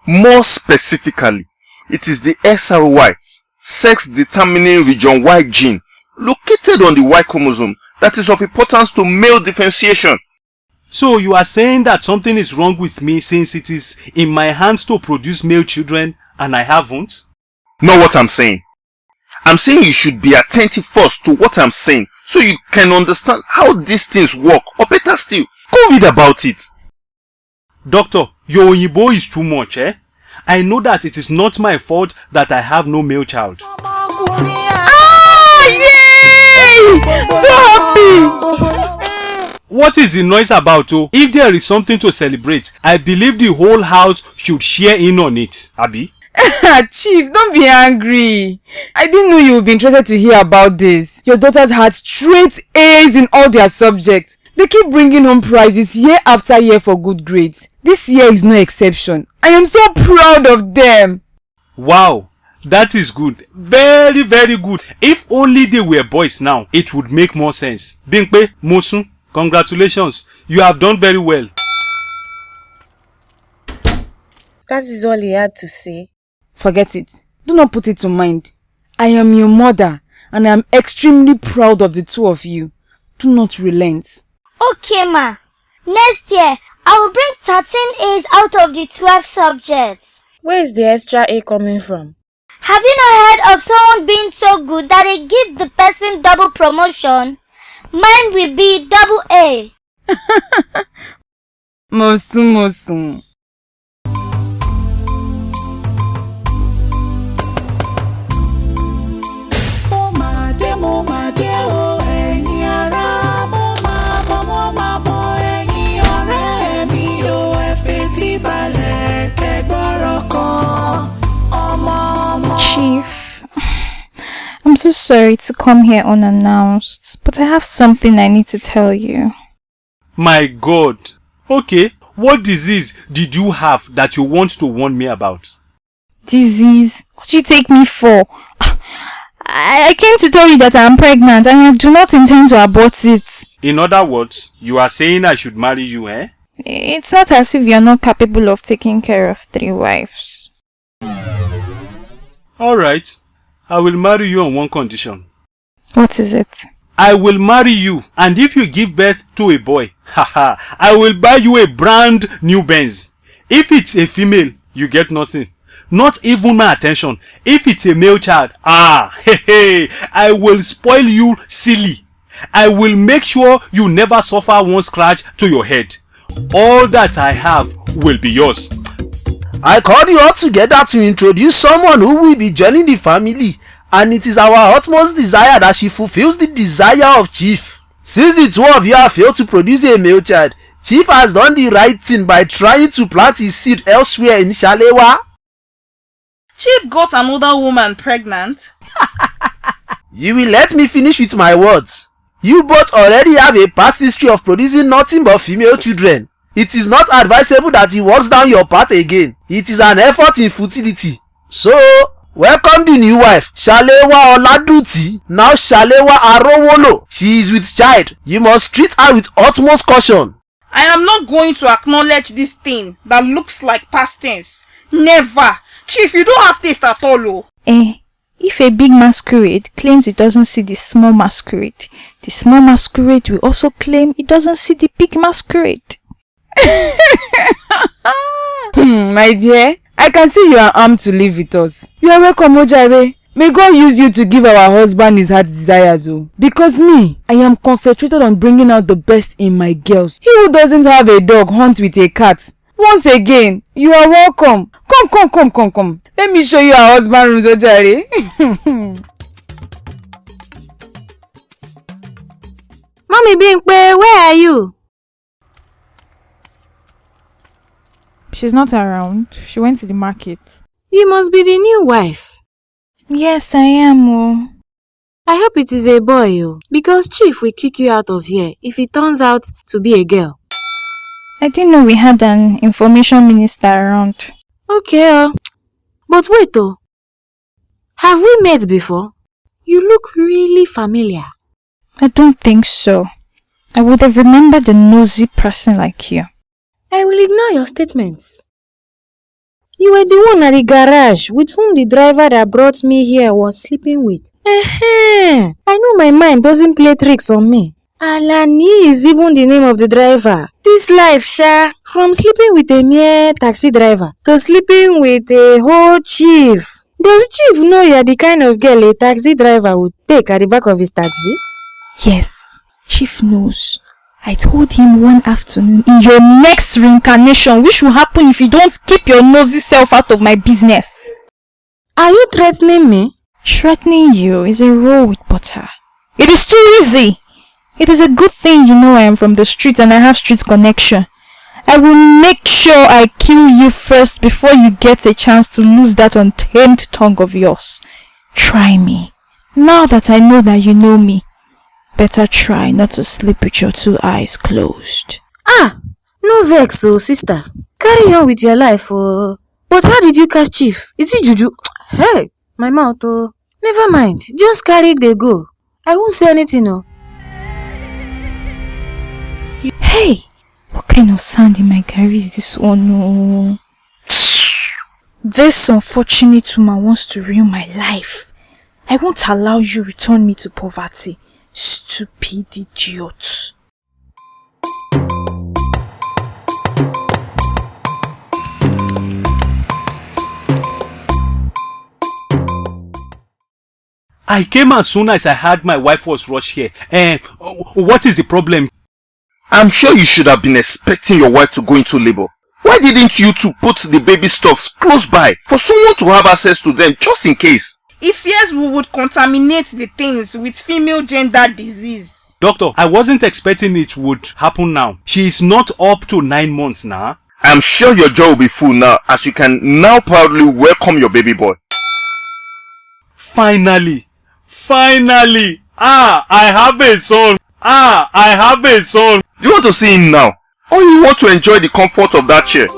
More specifically, it is the SRY, sex-determining region Y gene, located on the Y chromosome that is of importance to male differentiation. So you are saying that something is wrong with me since it is in my hands to produce male children and I haven't? Not what I'm saying. I'm saying you should be attentive first to what I'm saying so you can understand how these things work, or better still, go read about it. Doctor, your Oyinbo is too much, eh? I know that it is not my fault that I have no male child. Yay! So happy! What is the noise about, oh? If there is something to celebrate, I believe the whole house should share in on it, Abi. Chief, don't be angry. I didn't know you would be interested to hear about this. Your daughters had straight A's in all their subjects. They keep bringing home prizes year after year for good grades. This year is no exception. I am so proud of them. Wow, that is good. Very, very good. If only they were boys now, it would make more sense. Bimpe, Mosun, congratulations. You have done very well. That is all he had to say. Forget it. Do not put it to mind. I am your mother and I am extremely proud of the two of you. Do not relent. Okay, ma. Next year, I will bring 13 A's out of the 12 subjects. Where is the extra A coming from? Have you not heard of someone being so good that they give the person double promotion? Mine will be double A. Mosun. Chief, I'm so sorry to come here unannounced, but I have something I need to tell you. My God. Okay, what disease did you have that you want to warn me about? Disease? What do you take me for? I came to tell you that I am pregnant and I do not intend to abort it. In other words, you are saying I should marry you, eh? It's not as if you are not capable of taking care of 3 wives. Alright, I will marry you on one condition. What is it? I will marry you, and if you give birth to a boy, I will buy you a brand new Benz. If it's a female, you get nothing. Not even my attention. If it's a male child, I will spoil you silly. I will make sure you never suffer one scratch to your head. All that I have will be yours. I called you all together to introduce someone who will be joining the family, and it is our utmost desire that she fulfills the desire of Chief. Since the two of you have failed to produce a male child, Chief has done the right thing by trying to plant his seed elsewhere in Shalewa. Chief got another woman pregnant. You will let me finish with my words. You both already have a past history of producing nothing but female children. It is not advisable that he walks down your path again. It is an effort in futility. So, welcome the new wife, Shalewa Oladuti, now Shalewa Arowolo. She is with child. You must treat her with utmost caution. I am not going to acknowledge this thing that looks like past tense. Never. Chief, you don't have taste at all. If a big masquerade claims it doesn't see the small masquerade, the small masquerade will also claim it doesn't see the big masquerade. My dear, I can see you are armed to live with us. You are welcome, Ojare. May God use you to give our husband his heart's desires, because me, I am concentrated on bringing out the best in my girls. He who doesn't have a dog hunts with a cat. Once again, you are welcome. Come. Let me show you our husband rooms, Ojare. Mommy Bimpe, where are you? She's not around. She went to the market. You must be the new wife. Yes, I am. I hope it is a boy, because Chief will kick you out of here if it turns out to be a girl. I didn't know we had an information minister around. Okay, but wait have we met before? You look really familiar. I don't think so. I would have remembered a nosy person like you. I will ignore your statements. You were the one at the garage with whom the driver that brought me here was sleeping with. I know my mind doesn't play tricks on me. Alani is even the name of the driver. This life, Sha, from sleeping with a mere taxi driver to sleeping with a whole chief. Does Chief know you're the kind of girl a taxi driver would take at the back of his taxi? Yes, Chief knows. I told him one afternoon, in your next reincarnation, which will happen if you don't keep your nosy self out of my business. Are you threatening me? Threatening you is a roll with butter. It is too easy. It is a good thing you know I am from the street and I have street connection. I will make sure I kill you first before you get a chance to lose that untamed tongue of yours. Try me. Now that I know that you know me, better try not to sleep with your 2 eyes closed. Ah, no vex, oh sister. Carry on with your life, oh. But how did you catch Chief? Is it juju? Hey, my mouth, oh. Never mind. Just carry the go. I won't say anything, oh. Hey, what kind of sand in my Gary is this one? Oh. This unfortunate woman wants to ruin my life. I won't allow you return me to poverty. Stupid idiot. I came as soon as I heard my wife was rushed here. What is the problem? I'm sure you should have been expecting your wife to go into labor. Why didn't you two put the baby stuffs close by for someone to have access to them just in case? If yes, we would contaminate the things with female gender disease. Doctor, I wasn't expecting it would happen now. She is not up to 9 months now. I'm sure your jaw will be full now as you can now proudly welcome your baby boy. Finally! I have a son! I have a son! Do you want to see him now? Or you want to enjoy the comfort of that chair?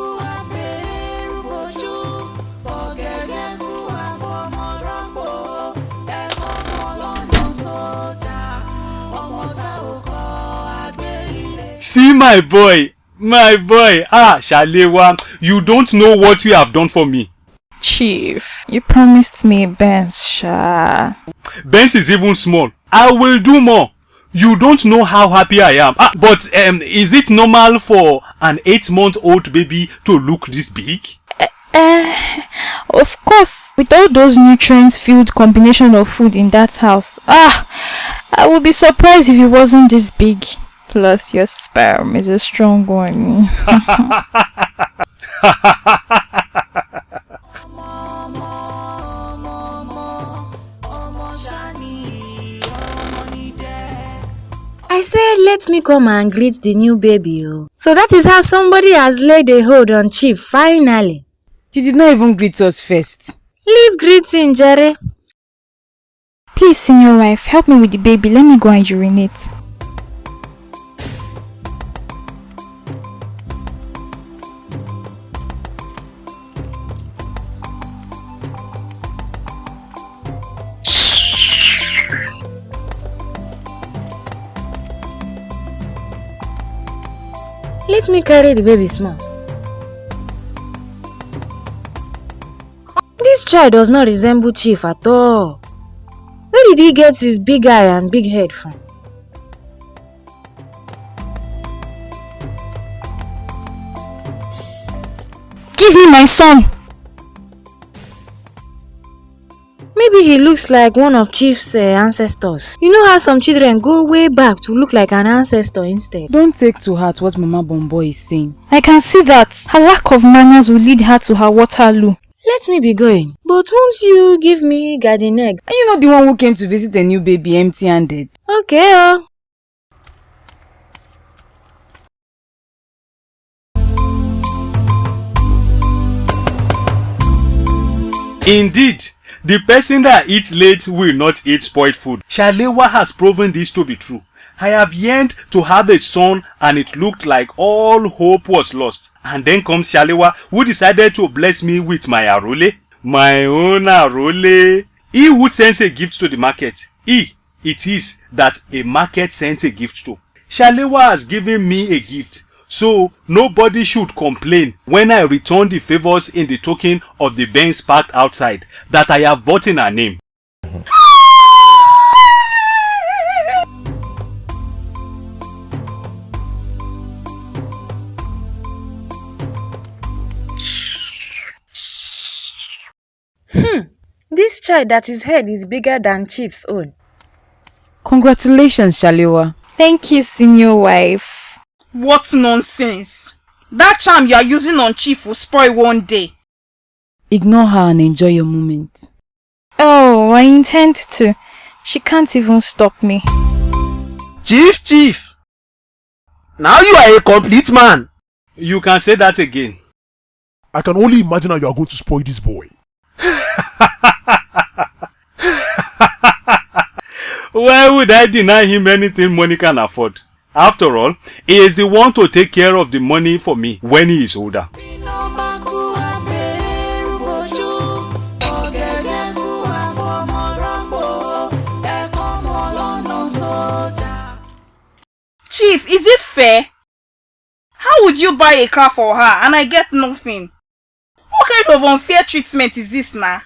See my boy! Shalewa, you don't know what you have done for me. Chief, you promised me Benz, Sha. Benz is even small. I will do more. You don't know how happy I am. But is it normal for an 8-month-old baby to look this big? Of course. With all those nutrients-filled combination of food in that house. I would be surprised if it wasn't this big. Plus, your sperm is a strong one. I said let me come and greet the new baby, oh. So that is how somebody has laid a hold on Chief, finally. You did not even greet us first. Leave greeting, Jerry. Please, senior wife, help me with the baby. Let me go and urinate. Let me carry the baby small. This child does not resemble Chief at all. Where did he get his big eye and big head from? Give me my son! Maybe he looks like one of Chief's ancestors. You know how some children go way back to look like an ancestor instead. Don't take to heart what Mama Bomboy is saying. I can see that. Her lack of manners will lead her to her Waterloo. Let me be going. But won't you give me garden egg? Are you not the one who came to visit a new baby empty-handed? Okay, oh. Indeed, the person that eats late will not eat spoiled food. Shalewa has proven this to be true. I have yearned to have a son and it looked like all hope was lost. And then comes Shalewa, who decided to bless me with my arole. My own arole. He who sends a gift to the market. It is that a market sends a gift to. Shalewa has given me a gift. So nobody should complain when I return the favors in the token of the Benz parked outside that I have bought in her name. This child that his head is bigger than Chief's own. Congratulations, Shalewa. Thank you, senior wife. What nonsense! That charm you are using on Chief will spoil one day. Ignore her and enjoy your moment. Oh, I intend to. She can't even stop me. Chief! Now you are a complete man. You can say that again. I can only imagine how you are going to spoil this boy. Why would I deny him anything money can afford? After all, he is the one to take care of the money for me when he is older. Chief, is it fair? How would you buy a car for her and I get nothing? What kind of unfair treatment is this now?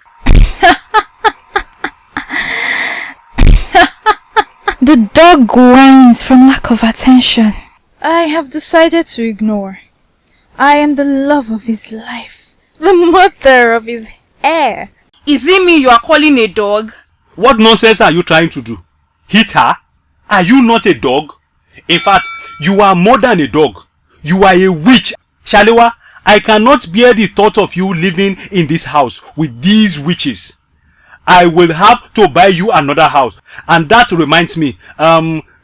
The dog whines from lack of attention. I have decided to ignore. I am the love of his life, the mother of his hair. Is it me you are calling a dog? What nonsense are you trying to do? Hit her? Are you not a dog? In fact, you are more than a dog. You are a witch. Shalewa, I cannot bear the thought of you living in this house with these witches. I will have to buy you another house. And that reminds me,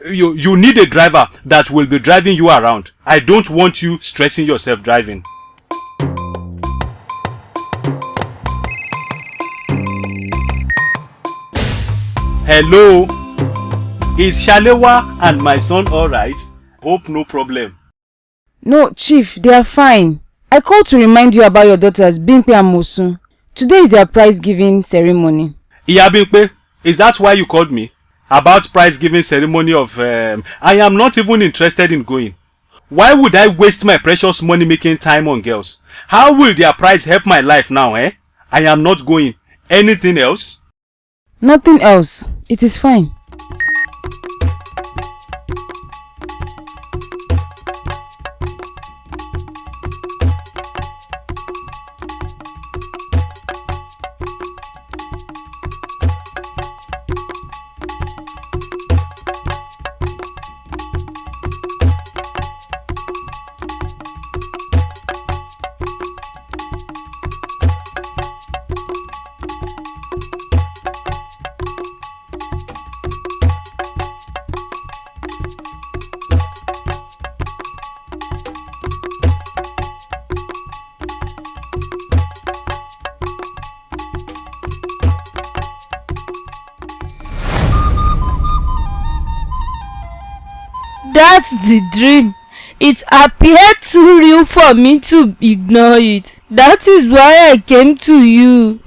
you need a driver that will be driving you around. I don't want you stressing yourself driving. Hello? Is Shalewa and my son alright? Hope no problem. No, Chief, they are fine. I called to remind you about your daughters, Bimpe and Mosun. Today is their prize-giving ceremony. Iya Bimpe, is that why you called me? About prize-giving ceremony of... I am not even interested in going. Why would I waste my precious money making time on girls? How will their prize help my life now, eh? I am not going. Anything else? Nothing else. It is fine. That's the dream. It appeared too real for me to ignore it. That is why I came to you.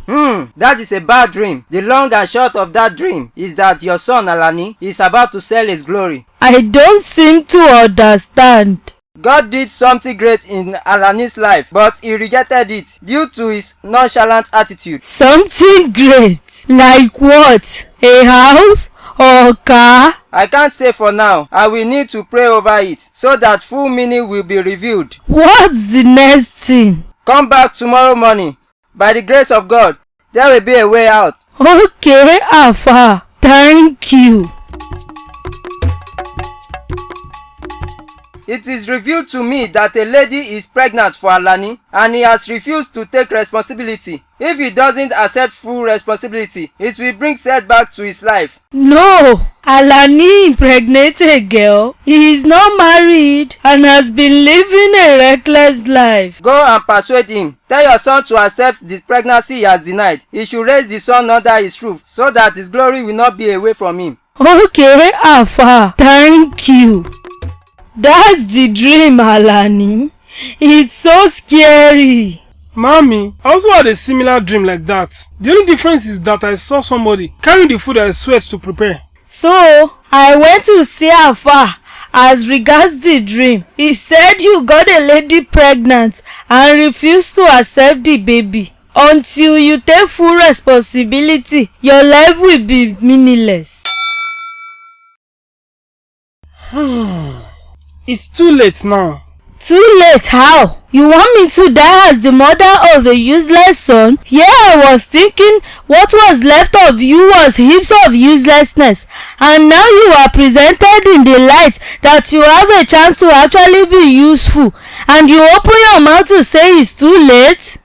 That is a bad dream. The long and short of that dream is that your son Alani is about to sell his glory. I don't seem to understand. God did something great in Alani's life, but he rejected it due to his nonchalant attitude. Something great? Like what? A house? Or car? I can't say for now. I will need to pray over it so that full meaning will be revealed. What's the next thing? Come back tomorrow morning. By the grace of God, there will be a way out. Okay, Alpha. Thank you. It is revealed to me that a lady is pregnant for Alani and he has refused to take responsibility. If he doesn't accept full responsibility, it will bring setback to his life. No! Alani impregnated a girl. He is not married and has been living a reckless life. Go and persuade him. Tell your son to accept the pregnancy he has denied. He should raise the son under his roof so that his glory will not be away from him. Okay, Alpha. Thank you. That's the dream, Alani. It's so scary. Mommy, I also had a similar dream like that. The only difference is that I saw somebody carrying the food I sweat to prepare. So, I went to see Alpha. As regards the dream, he said you got a lady pregnant and refused to accept the baby. Until you take full responsibility, your life will be meaningless. It's too late now. Too late how? You want me to die as the mother of a useless son? Yeah, I was thinking what was left of you was heaps of uselessness. And now you are presented in the light that you have a chance to actually be useful. And you open your mouth to say it's too late?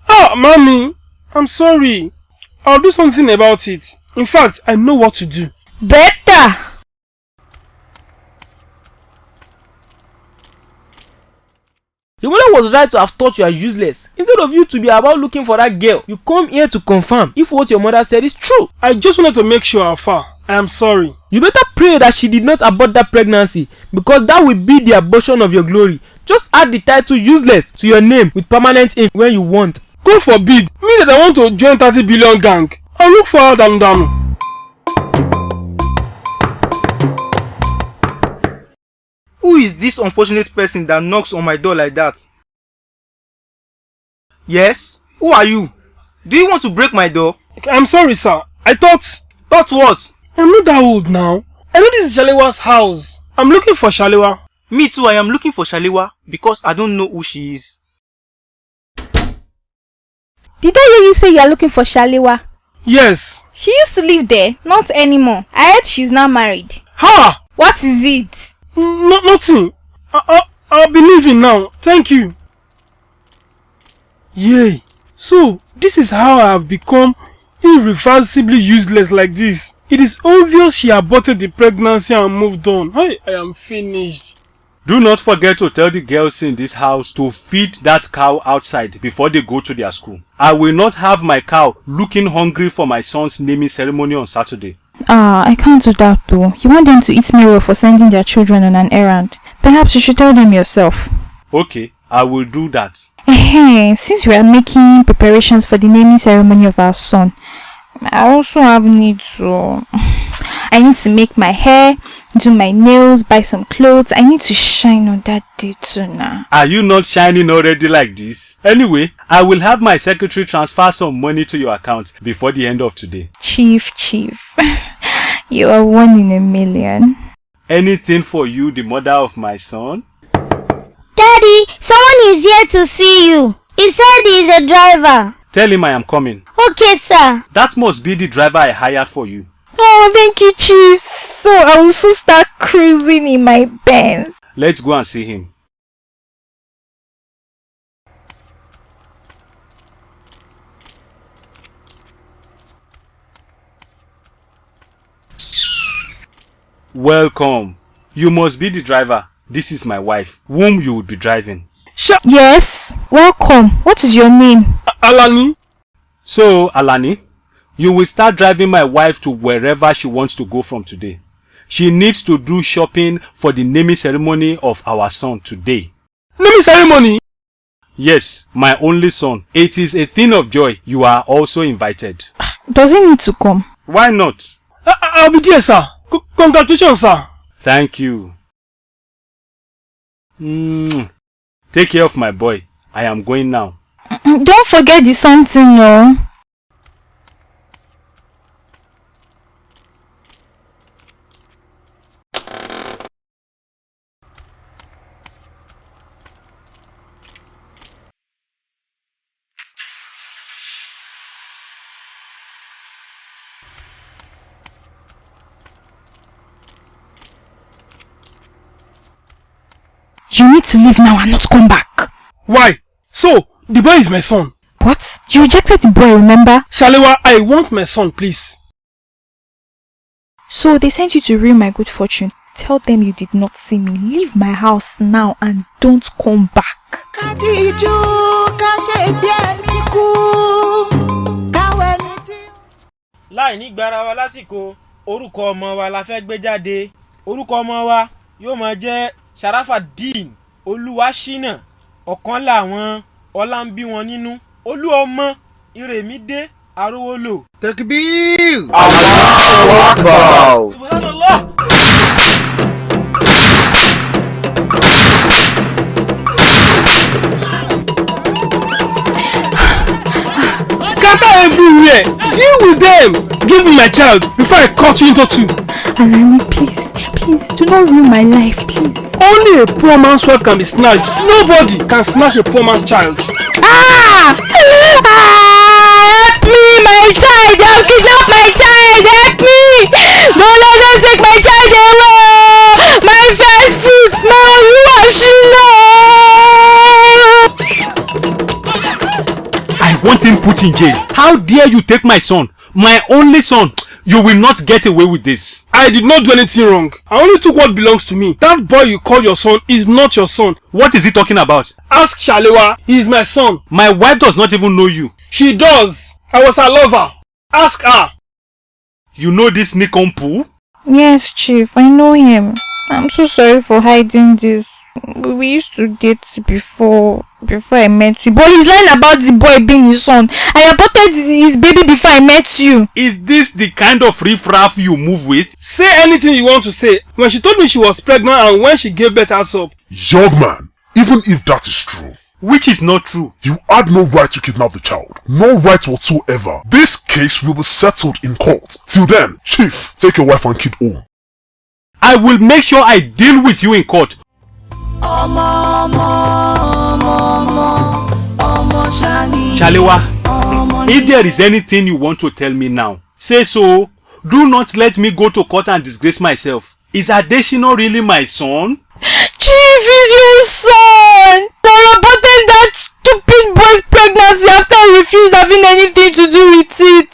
Oh, Mommy, I'm sorry. I'll do something about it. In fact, I know what to do. Better! Your mother was right to have thought you are useless. Instead of you to be about looking for that girl, you come here to confirm if what your mother said is true. I just wanted to make sure, Alpha. I am sorry. You better pray that she did not abort that pregnancy, because that will be the abortion of your glory. Just add the title useless to your name with permanent ink when you want. God forbid me that I want to join 30 billion gang. I'll look for her down. Who is this unfortunate person that knocks on my door like that? Yes? Who are you? Do you want to break my door? I'm sorry, sir. I thought... Thought what? I'm not that old now. I know this is Shalewa's house. I'm looking for Shalewa. Me too, I am looking for Shalewa because I don't know who she is. Did I hear you say you are looking for Shalewa? Yes. She used to live there, not anymore. I heard she's now married. Ha! What is it? Nothing. I'll be leaving now. Thank you. Yay. So, this is how I have become irreversibly useless like this. It is obvious she aborted the pregnancy and moved on. I am finished. Do not forget to tell the girls in this house to feed that cow outside before they go to their school. I will not have my cow looking hungry for my son's naming ceremony on Saturday. I can't do that though. You want them to eat mirror for sending their children on an errand. Perhaps you should tell them yourself. Okay, I will do that. Since we are making preparations for the naming ceremony of our son, I also have I need to make my hair, do my nails, buy some clothes. I need to shine on that day too now. Are you not shining already like this? Anyway, I will have my secretary transfer some money to your account before the end of today. Chief. You are 1 in a million. Anything for you, the mother of my son? Daddy, someone is here to see you. He said he is a driver. Tell him I am coming. Okay, sir. That must be the driver I hired for you. Oh, thank you, Chief. So I will soon start cruising in my Benz. Let's go and see him. Welcome. You must be the driver. This is my wife, whom you will be driving. Yes, welcome. What is your name? Alani. So, Alani, you will start driving my wife to wherever she wants to go from today. She needs to do shopping for the naming ceremony of our son today. Naming ceremony? Yes, my only son. It is a thing of joy. You are also invited. Does he need to come? Why not? I'll be there, sir. Congratulations, sir. Thank you. Take care of my boy. I am going now. Don't forget the something, no. You need to leave now and not come back. Why? So, the boy is my son. What? You rejected the boy, remember? Shalewa, I want my son, please. So, they sent you to ruin my good fortune. Tell them you did not see me. Leave my house now and don't come back. Láì ní gbára wa lásìkò, orúkọ ọmọ wa la fẹ́ gbé jáde. Orúkọ ọmọ wa yóò máa jẹ́ Sharafadeen Olúwaṣínà. Ọ̀kan làwọn ọlá ń bí wọn nínú. Olú ọmọ Ìrèmídé Arówólò. Takbir! Allahu Akbar! Subhanallah! Scatter everywhere! Deal with them! Give me my child before I cut you into two. Alani, please, do not ruin my life, please. Only a poor man's wife can be snatched. Nobody can snatch a poor man's child. Help me, my child! They have kidnapped my child! Help me! Don't let them take my child away! My first fruits, my Olúwaṣínà! I want him put in jail. How dare you take my son? My only son. You will not get away with this. I did not do anything wrong. I only took what belongs to me. That boy you call your son is not your son. What is he talking about? Ask Shalewa. He is my son. My wife does not even know you. She does. I was her lover. Ask her. You know this Nikompu? Yes, Chief, I know him. I'm so sorry for hiding this. We used to date before I met you. But he's lying about the boy being his son. I aborted his baby before I met you. Is this the kind of riffraff you move with? Say anything you want to say. When she told me she was pregnant and when she gave birth outside. Young man, even if that is true, which is not true, you had no right to kidnap the child. No right whatsoever. This case will be settled in court. Till then, Chief, take your wife and kid home. I will make sure I deal with you in court. Shalewa, if there is anything you want to tell me now, say so. Do not let me go to court and disgrace myself. Is Adeshino really my son? Chief is your son! They aborted that stupid boy's pregnancy after he refused having anything to do with it.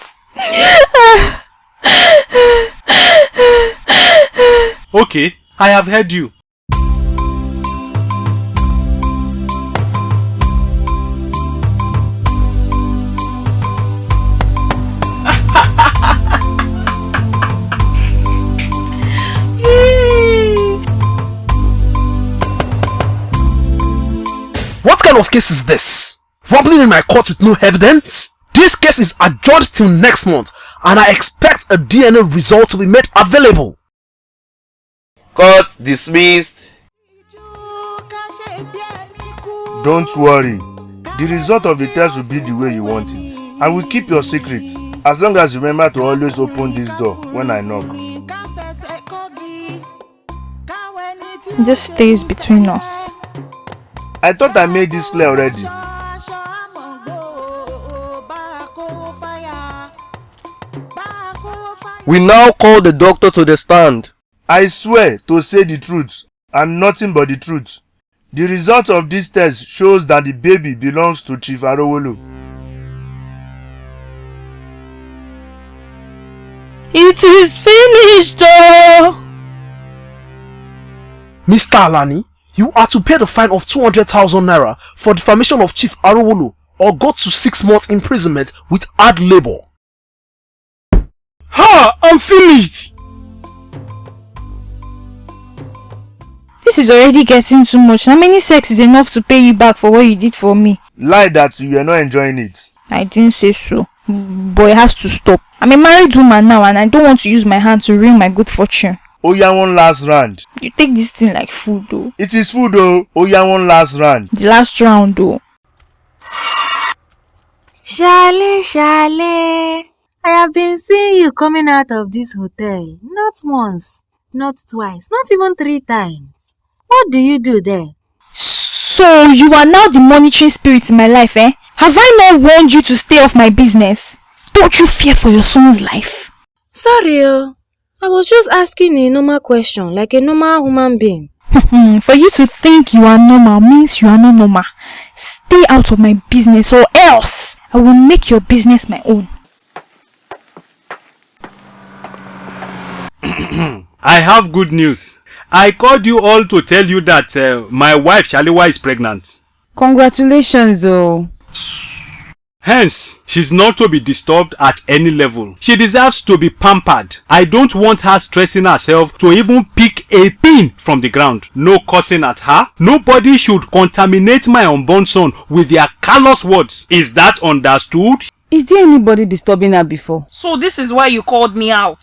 Okay, I have heard you. What kind of case is this? Rumbling in my court with no evidence? This case is adjourned till next month and I expect a DNA result to be made available. Court dismissed. Don't worry. The result of the test will be the way you want it. I will keep your secret as long as you remember to always open this door when I knock. This stays between us. I thought I made this clear already. We now call the doctor to the stand. I swear to say the truth and nothing but the truth. The result of this test shows that the baby belongs to Chief Arowolo. It is finished, oh! Mr. Alani, you are to pay the fine of 200,000 naira for defamation of Chief Arowolo or go to 6 months imprisonment with hard labor. Ha! I'm finished! This is already getting too much. How many sex is enough to pay you back for what you did for me? Lie that you are not enjoying it. I didn't say so. But it has to stop. I'm a married woman now and I don't want to use my hand to ruin my good fortune. Oh yeah, one last round. You take this thing like food though. It is food though. Oh yeah, one last round. The last round though. Shale, I have been seeing you coming out of this hotel. Not once, not twice, not even 3 times. What do you do there? So you are now the monitoring spirit in my life, eh? Have I not warned you to stay off my business? Don't you fear for your son's life? Sorry, I was just asking a normal question, like a normal human being. For you to think you are normal means you are not normal. Stay out of my business or else I will make your business my own. I have good news. I called you all to tell you that my wife Shalewa is pregnant. Congratulations, oh. Hence, she's not to be disturbed at any level. She deserves to be pampered. I don't want her stressing herself to even pick a pin from the ground. No cursing at her. Nobody should contaminate my unborn son with their callous words. Is that understood? Is there anybody disturbing her before? So this is why you called me out.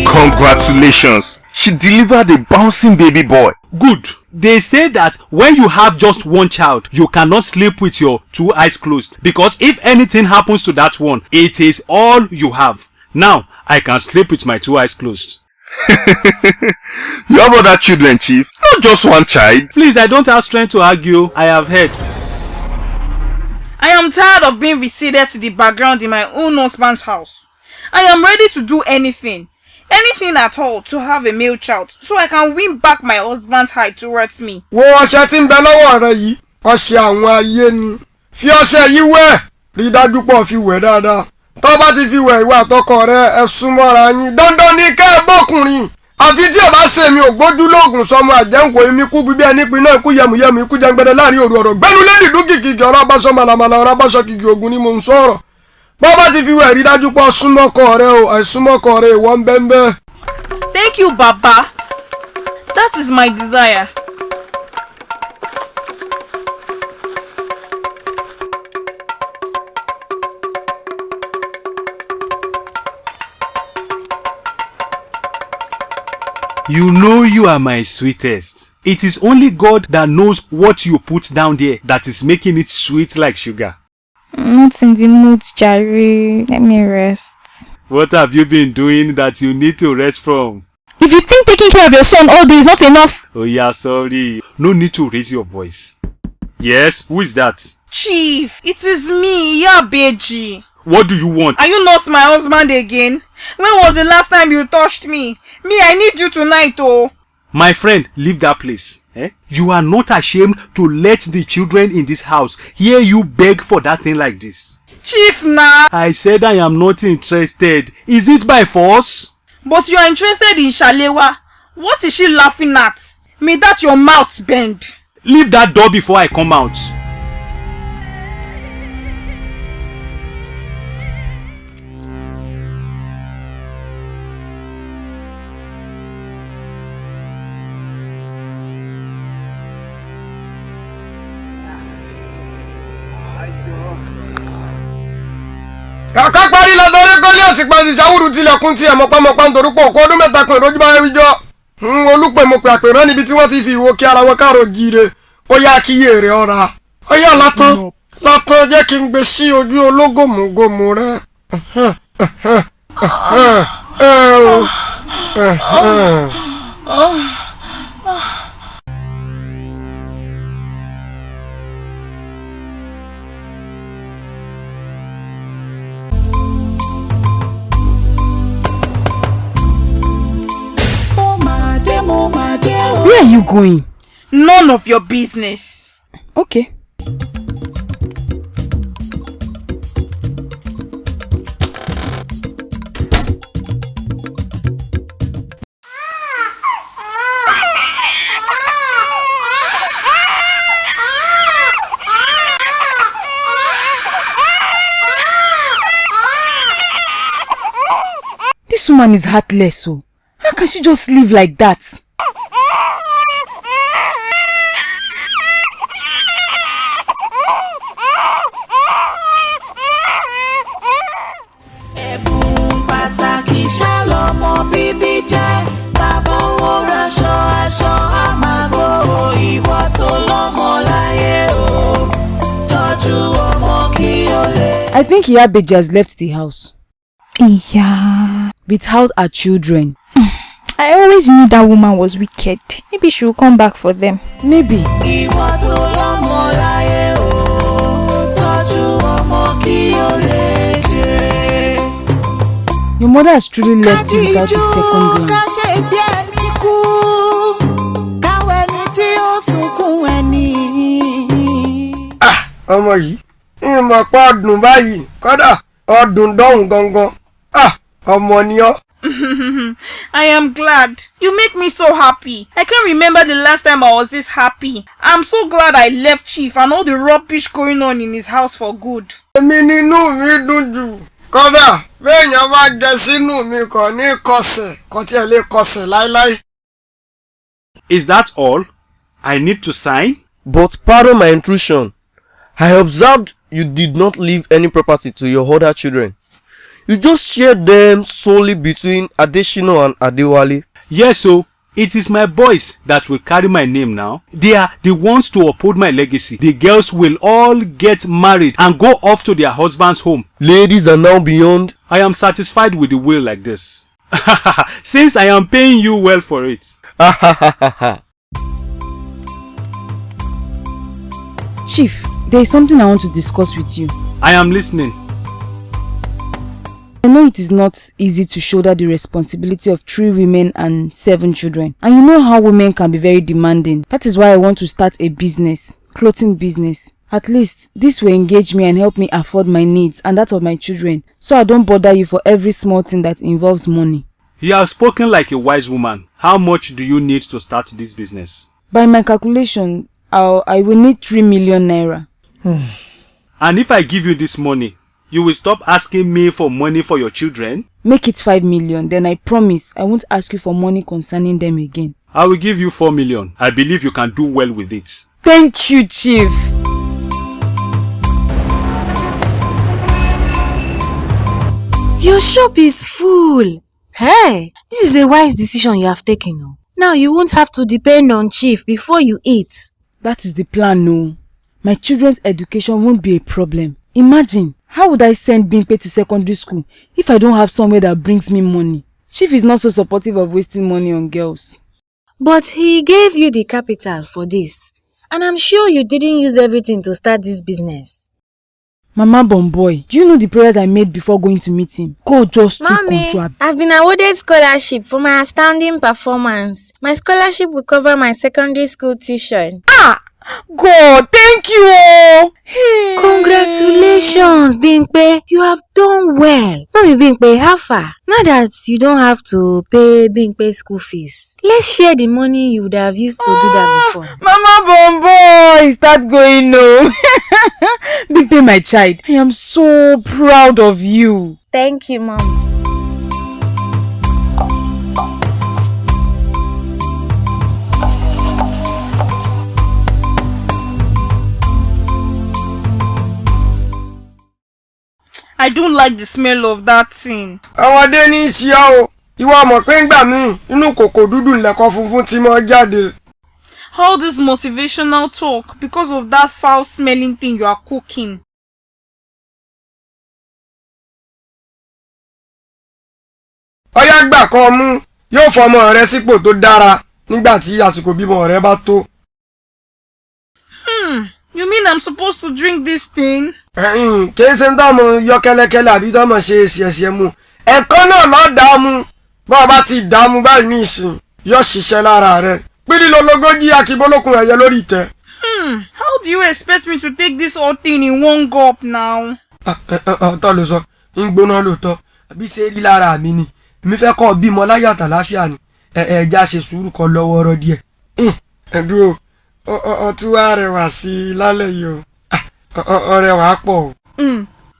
Congratulations! She delivered a bouncing baby boy. Good. They say that when you have just one child, you cannot sleep with your 2 eyes closed. Because if anything happens to that one, it is all you have. Now, I can sleep with my 2 eyes closed. You have other children, Chief. Not just one child. Please, I don't have strength to argue. I have heard. I am tired of being receded to the background in my own husband's house. I am ready to do anything. Anything at all to have a male child so I can win back my husband's heart towards me. Wo ọṣẹ tí ń bẹ lọ́wọ́ rẹ yìí, ọṣẹ àwọn ayé ni. Fi ọṣẹ yìí wẹ̀, rí dájú pọ̀ fi wẹ̀ dáadáa. Tó bá ti fi wẹ̀ ìwà àtọkọ rẹ ẹ súnmọ́ra yín. Dandan ni kẹ́ ẹ bọ́kùnrin. Àfi tí ẹ bá ṣe mi ògbójú lóògùn sọmọ àjẹ́ǹkò èmi kú bíbí ẹni pinná ikú yẹmùyẹmù ikú jẹngbẹdẹ láàrin òru ọ̀rọ̀. Gbẹ́nu lẹ́dìí dúkìkì ọ̀rọ̀ abáṣọ màlàmàlà ọ̀rọ̀ abáṣọ kìkì ògùn ni mò ń sọ̀rọ̀. Bọ́ bá ti fi wẹ̀ rí dájú pọ̀ súnmọ́kọ rẹ o, àìsúnmọ́kọ rẹ ìwọ ń bẹ́ńbẹ́. Thank you, Baba. That is my desire. You know you are my sweetest. It is only God that knows what you put down there that is making it sweet like sugar. I'm not in the mood, Jerry. Let me rest. What have you been doing that you need to rest from? If you think taking care of your son all day is not enough. Oh yeah, sorry. No need to raise your voice. Yes, who is that? Chief, it is me, Yabeji. What do you want? Are you not my husband again? When was the last time you touched me? Me, I need you tonight, oh. My friend, leave that place. You are not ashamed to let the children in this house hear you beg for that thing like this. Chief, nah. I said I am not interested. Is it by force? But you are interested in Shalewa. What is she laughing at? May that your mouth bend. Leave that door before I come out. Kàkà parí lọ́dọ̀ọ́rẹ́ kọ́lé àti pàṣẹ ìṣàwùrù tilẹ̀kùn tí ẹ̀mọ́ pamọ́pá ń torúpọ̀ òkú ọdún mẹ́ta pé ìrojú bá rí jọ. Olùpẹ̀ mo pè àpèrán níbi tí wọ́n ti fi ìwo kí ara wọn káàró jíire. Ó yá kí èrè ọ̀ra. Ó yá látọ̀ jẹ́ kí n gbé sí ojú ológòmùgòmù rẹ. Where are you going? None of your business. Okay. This woman is heartless, so how can she just live like that? I think Iyabeji has left the house. Yeah. Without her children. I always knew that woman was wicked. Maybe she will come back for them. Maybe. Your mother has truly left you without a second glance. Ọmọ yìí, ìmọ̀ pa ọdún báyìí, kódà ọdún dọ́hùn gangan. Ọmọ ni ọ́. I am glad. You make me so happy. I can't remember the last time I was this happy. I'm so glad I left Chief and all the rubbish going on in his house for good. Èmi nínú mi dùn jù. Kódà béèyàn bá jẹ sínú mi kò ní kọsẹ̀, kò tiẹ̀ lè kọsẹ̀ láíláí. Is that all? I need to sign? But pardon my intrusion. I observed you did not leave any property to your other children. You just shared them solely between Adeshino and Adewale. Yes, so it is my boys that will carry my name now. They are the ones to uphold my legacy. The girls will all get married and go off to their husband's home. Ladies are now beyond. I am satisfied with the will like this. Since I am paying you well for it. Chief, there is something I want to discuss with you. I am listening. I know it is not easy to shoulder the responsibility of 3 women and 7 children. And you know how women can be very demanding. That is why I want to start a business, clothing business. At least this will engage me and help me afford my needs and that of my children, so I don't bother you for every small thing that involves money. You have spoken like a wise woman. How much do you need to start this business? By my calculation, I will need 3 million naira. And if I give you this money, you will stop asking me for money for your children? Make it 5 million, then I promise I won't ask you for money concerning them again. I will give you 4 million. I believe you can do well with it. Thank you, Chief. Your shop is full. Hey, this is a wise decision you have taken. Now you won't have to depend on Chief before you eat. That is the plan, no. My children's education won't be a problem. Imagine, how would I send Bimpe to secondary school if I don't have somewhere that brings me money? Chief is not so supportive of wasting money on girls. But he gave you the capital for this. And I'm sure you didn't use everything to start this business. Mama Bomboy, do you know the prayers I made before going to meet him? God just took Mommy, control. I've been awarded scholarship for my astounding performance. My scholarship will cover my secondary school tuition. God, thank you! Hey. Congratulations, Bimpe. You have done well. Mommy Bimpe, how far? Now that you don't have to pay Bimpe school fees, let's share the money you would have used to do that before. Mama Bomboy, start going no. Bimpe, my child, I am so proud of you. Thank you, Mom. I don't like the smell of that thing. Ọmọdé ní í ṣe ọ́ o. Ìwọ mọ̀ pé ńgbà míì inú kòkò dúdú ńlẹ̀kọ́ funfun tí mo jáde. All this motivational talk because of that foul smelling thing you are cooking. Ọyá gbà kan mú yóò fọmọ rẹ sípò tó dára nígbà tí àsìkò bímọ rẹ bá tó. You mean I'm supposed to drink this thing? Kìí ṣe ń tọ́mọ yọ kẹ́lẹ́kẹ́lẹ́ àbí tọ́mọ ṣe ṣẹ̀ṣẹ̀ mu. Ẹ̀kọ́ náà lọ dààmú. Bọ́ọ̀ bá ti dààmú báyìí ní ìsìn yóò ṣiṣẹ́ lára rẹ̀. Pírí lológójì akíbólókun ẹ̀yẹ lórí ìtẹ́. How do you expect me to take this whole thing in one gulp now? Ọ̀tọ̀ ló sọ, ń gbóná lóòótọ́. Àbí ṣe rí lára mi ni. Èmi fẹ́ kọ́ bímọ láyàtọ̀ láfíà ni. Ẹja ṣe sùúrù kan lọ́wọ́ ọ̀rọ̀ díẹ̀. Ẹ̀dúró. Ọtún wá rẹwà sí i lálẹ́ yìí o. Ọrẹwà pọ̀ o.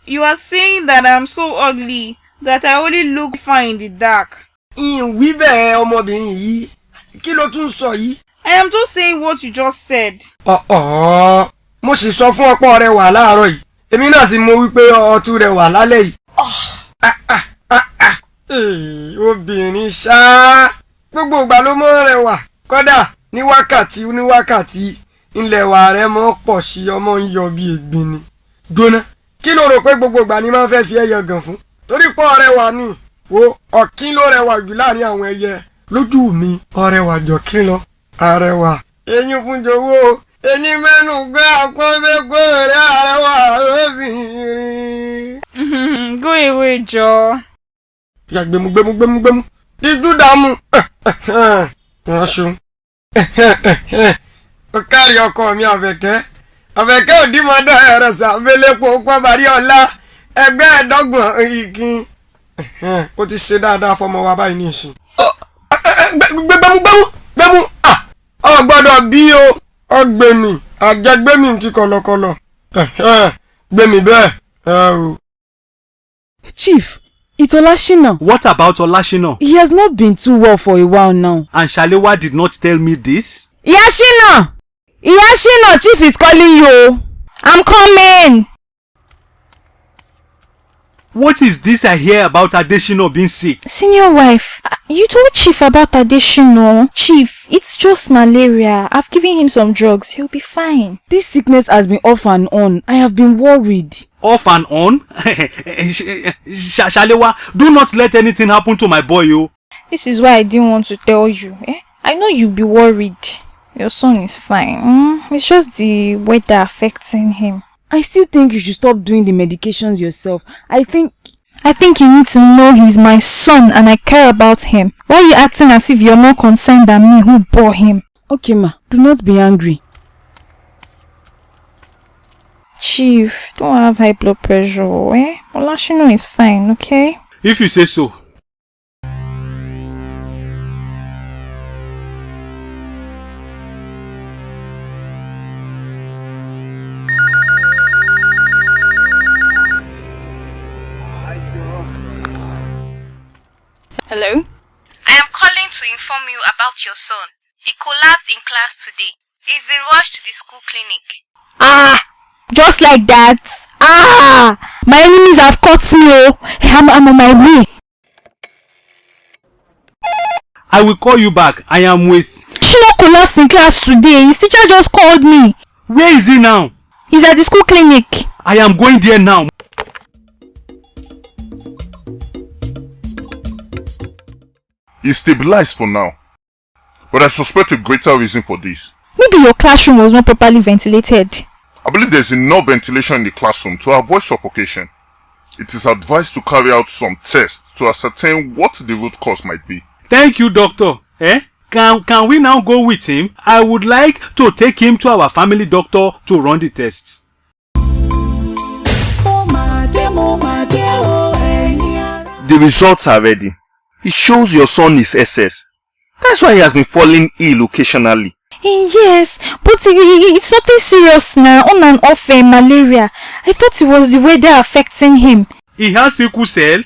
You are saying that I'm so ugly that I only look fine in the dark. Ìwí bẹ́ẹ̀ ọmọbìnrin yìí. Kí ló tún sọ yìí? I am just saying what you just said. Mo sì sọ fún ọ̀pọ̀ rẹwà láàárọ̀ yìí. Èmi náà sì mọ̀ wípé ọtún rẹwà lálẹ́ yìí. Obìnrin ṣá. Gbogbo ìgbà ló mọ́ rẹwà. Kódà ní wákàtí ńlẹ̀wà rẹ mọ́ pọ̀ sí ọmọ ń yọ bí ègbin ni. Jóná, kí ló rò pé gbogbo ìgbà ni máa ń fẹ́ fi ẹyẹ gàn fún? Torí pọ̀ rẹwà ni. Wo ọ̀kín ló rẹwà jù láàrin àwọn ẹyẹ. Lójú mi, ọrẹwà jọ̀kín lọ. Arẹwà. Eyín fún jowó. Ẹni mẹ́nu gbé àpọ́nbẹ́gbẹ́ rẹ̀ arẹwà lóbìnrin. Go away, Joe. Ya gbemu. Dídú dààmú. Ránṣun. Ó kárí ọkọ mi Àbẹ̀kẹ́. Àbẹ̀kẹ́ òdìmọ̀dọ́ ẹ̀rọ sàbẹ̀lẹ́pọ̀ pàbàrí ọ̀la ẹgbẹ́ ẹ̀dọ́gbọ̀n ìgbín. Ó ti ṣe dáadáa fọmọ wa báyìí ní ìsìn. Gbẹ́mú. Ọ gbọ́dọ̀ bí o. Ọgbẹ̀mí. Àjẹgbẹ́mí ti kọ̀lọ̀kọ̀lọ̀. Gbẹ̀mí bẹ́ẹ̀. Chief, it's Olashina. What about Olashina? He has not been too well for a while now. And Shalewa did not tell me this? Iyashina, Chief is calling you. I'm coming. What is this I hear about Adeshino being sick? Senior wife, you told Chief about Adeshino. Chief, it's just malaria. I've given him some drugs. He'll be fine. This sickness has been off and on. I have been worried. Off and on? Shalewa, do not let anything happen to my boy, yo. This is why I didn't want to tell you. I know you'll be worried. Your son is fine. It's just the weather affecting him. I still think you should stop doing the medications yourself. I think I think you need to know he's my son and I care about him. Why are you acting as if you're more concerned than me who bore him? Okay, ma. Do not be angry. Chief, don't have high blood pressure, eh? Olashino is fine, okay? If you say so. Hello? I am calling to inform you about your son. He collapsed in class today. He's been rushed to the school clinic. Ah! Just like that? Ah! My enemies have caught me, oh! I'm on my way. I will call you back. I am with... Shino collapsed in class today. His teacher just called me. Where is he now? He's at the school clinic. I am going there now. He's stabilized for now. But I suspect a greater reason for this. Maybe your classroom was not properly ventilated. I believe there's enough ventilation in the classroom to avoid suffocation. It is advised to carry out some tests to ascertain what the root cause might be. Thank you, doctor. Can we now go with him? I would like to take him to our family doctor to run the tests. The results are ready. It shows your son is SS. That's why he has been falling ill occasionally. Yes, but it's nothing serious now. On and off malaria. I thought it was the weather affecting him. He has sickle cell?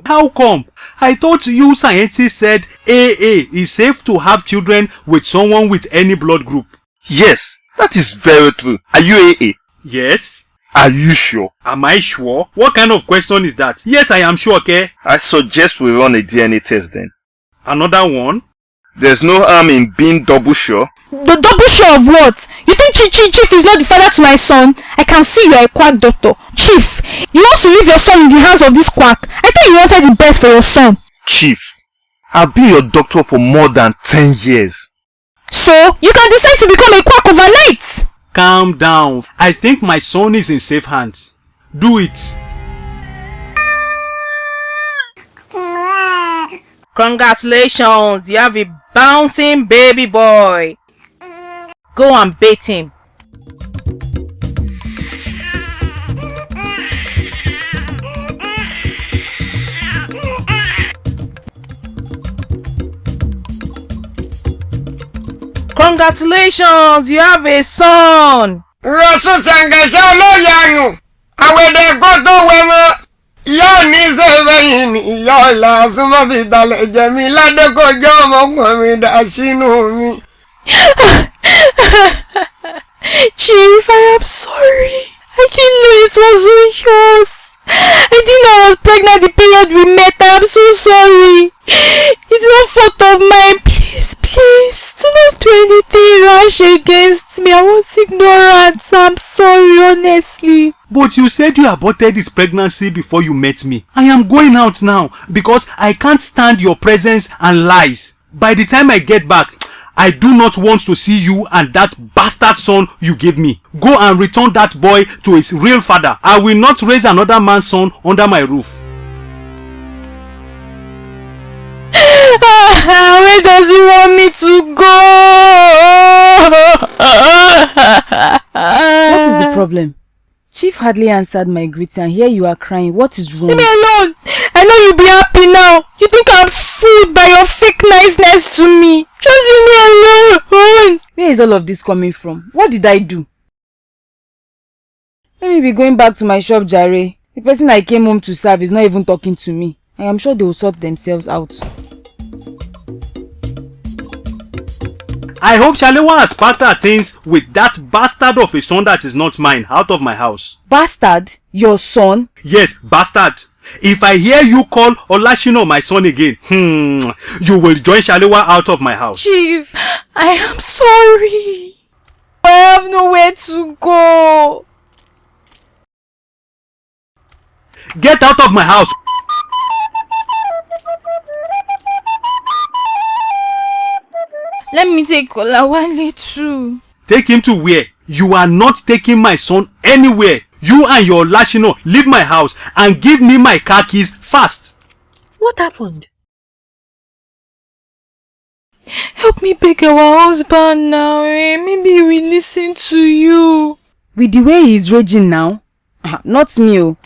How come? I thought you scientists said AA is safe to have children with someone with any blood group. Yes, that is very true. Are you AA? Yes. Are you sure? Am I sure? What kind of question is that? Yes, I am sure, okay? I suggest we run a DNA test then. Another one? There's no harm in being double sure. The double sure of what? You think Chief is not the father to my son? I can see you are a quack doctor. Chief, you want to leave your son in the hands of this quack? I thought you wanted the best for your son. Chief, I've been your doctor for more than 10 years. So, you can decide to become a quack overnight. Calm down. I think my son is in safe hands. Do it. Congratulations, you have a bouncing baby boy. Go and bait him. Congratulations, you have a son. Rosu sangasha lo yangu. Awede goto wemo. Ya ni seveyin ya la suma vidale jemi lade ko jomo kwami da shinu mi. Chief, I am sorry. I didn't know it was yours. I didn't know I was pregnant the period we met. I am so sorry. It's no fault of mine. Please, do not do anything rash against me. I was ignorant. I'm sorry, honestly. But you said you aborted this pregnancy before you met me. I am going out now because I can't stand your presence and lies. By the time I get back, I do not want to see you and that bastard son you gave me. Go and return that boy to his real father. I will not raise another man's son under my roof. Where does he want me to go? What is the problem? Chief hardly answered my greeting and here you are crying. What is wrong? Leave me alone. I know you'll be happy now. You think I'm fooled by your fake niceness to me. Just leave me alone. Where is all of this coming from? What did I do? Let me be going back to my shop, Jare. The person I came home to serve is not even talking to me. I am sure they will sort themselves out. I hope Shalewa has packed her things with that bastard of a son that is not mine out of my house. Bastard? Your son? Yes, bastard. If I hear you call Olashino my son again, you will join Shalewa out of my house. Chief, I am sorry. I have nowhere to go. Get out of my house. Let me take Olawale too. Take him to where? You are not taking my son anywhere. You and your Lashino leave my house and give me my car keys fast. What happened? Help me beg our husband now, Maybe he will listen to you. With the way he is raging now, not me, oh.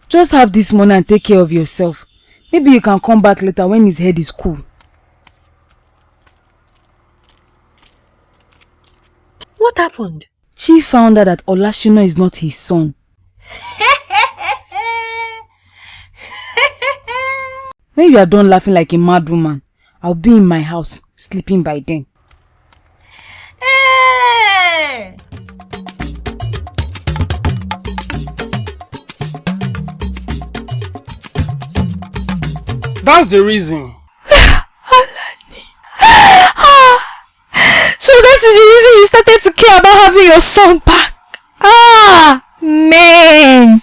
Just have this money and take care of yourself. Maybe you can come back later when his head is cool. What happened? Chief found out that Olashino is not his son. When you are done laughing like a mad woman, I'll be in my house, sleeping by then. Hey! That's the reason. So that is the reason you started to care about having your son back. Man.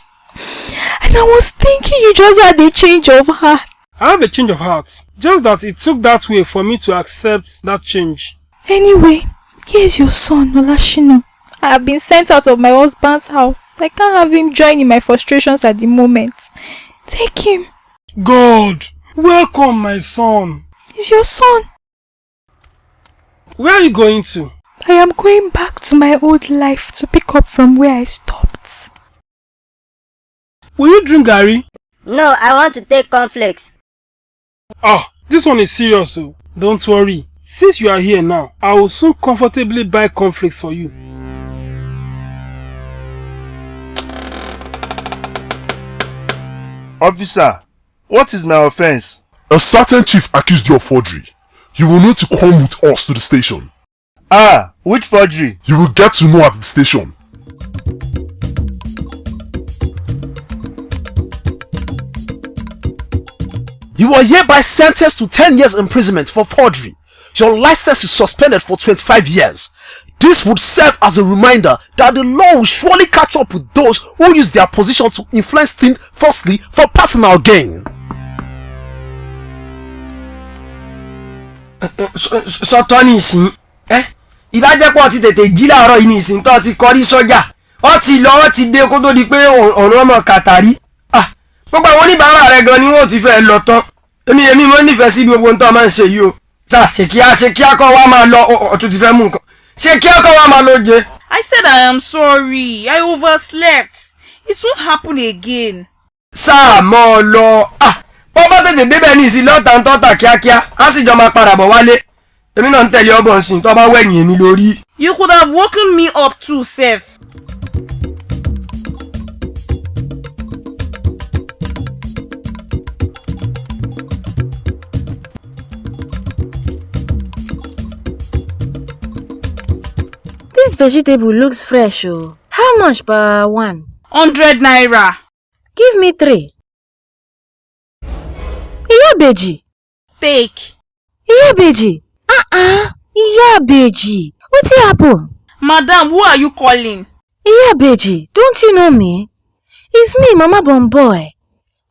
And I was thinking you just had a change of heart. I have a change of heart. Just that it took that way for me to accept that change. Anyway, here's your son, Olashino. I have been sent out of my husband's house. I can't have him join in my frustrations at the moment. Take him. God, welcome my son. He's your son. Where are you going to? I am going back to my old life to pick up from where I stopped. Will you drink Gary? No, I want to take cornflakes. This one is serious, so don't worry. Since you are here now, I will soon comfortably buy cornflakes for you. Officer, what is my offense? A certain chief accused you of forgery. You will need to come with us to the station. Which forgery? You will get to know at the station. You are hereby sentenced to 10 years imprisonment for forgery. Your license is suspended for 25 years. This would serve as a reminder that the law will surely catch up with those who use their position to influence things falsely for personal gain. Sọ́tọ̀ ní ìsìn ìdájẹ́pọ̀ ti tètè jí láàárọ̀ yìí ní ìsìn tó ti kọrí sọ́jà ó ti lọ ó ti dé kó tó di pé ọ̀run ọmọ kàtàrí gbogbo àwọn oníbàárà rẹ̀ gan ni wọ́n ti fẹ́ lọ tán èmi mo nífẹ̀ẹ́ sí gbogbo ohun tó máa ń ṣe yìí o ṣe kíá kọ́ wa máa lọ ọ̀tún ti fẹ́ mú nǹkan ṣe kíá kọ́ wa máa lọ jẹ. I said I am sorry. I overslept. It won't happen again. Sáà mọ́ ọ lọ bọ́ bá tètè débẹ̀ ní ìsìn lọ́ta ń tọ́ta kíákíá á sì jọ máa padà bọ̀ wálé èmi náà ń tẹ̀lé ọgbọ̀n sí tó bá wẹ̀yìn èmi lórí. You could have woken me up too, Seth. This vegetable looks fresh, oh. How much per one? 100 naira. Give me 3. Iyabeji. Take. Iyabeji. Iyabeji. What's happen? Madam, who are you calling? Iyabeji, don't you know me? It's me, Mama Bomboy.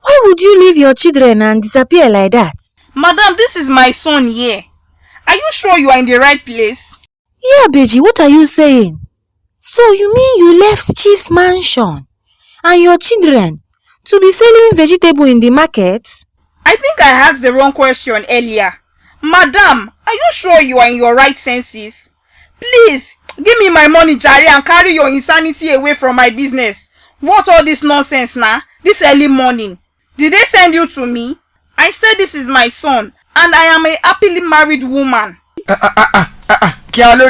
Why would you leave your children and disappear like that? Madam, this is my son here. Are you sure you are in the right place? Iyabeji, what are you saying? So you mean you left Chief's mansion and your children to be selling vegetable in the market? I think I asked the wrong question earlier. Madam, are you sure you are in your right senses? Please, give me my money, Jare, and carry your insanity away from my business. What all this nonsense now? This early morning. Did they send you to me? I said this is my son, and I am a happily married woman. Can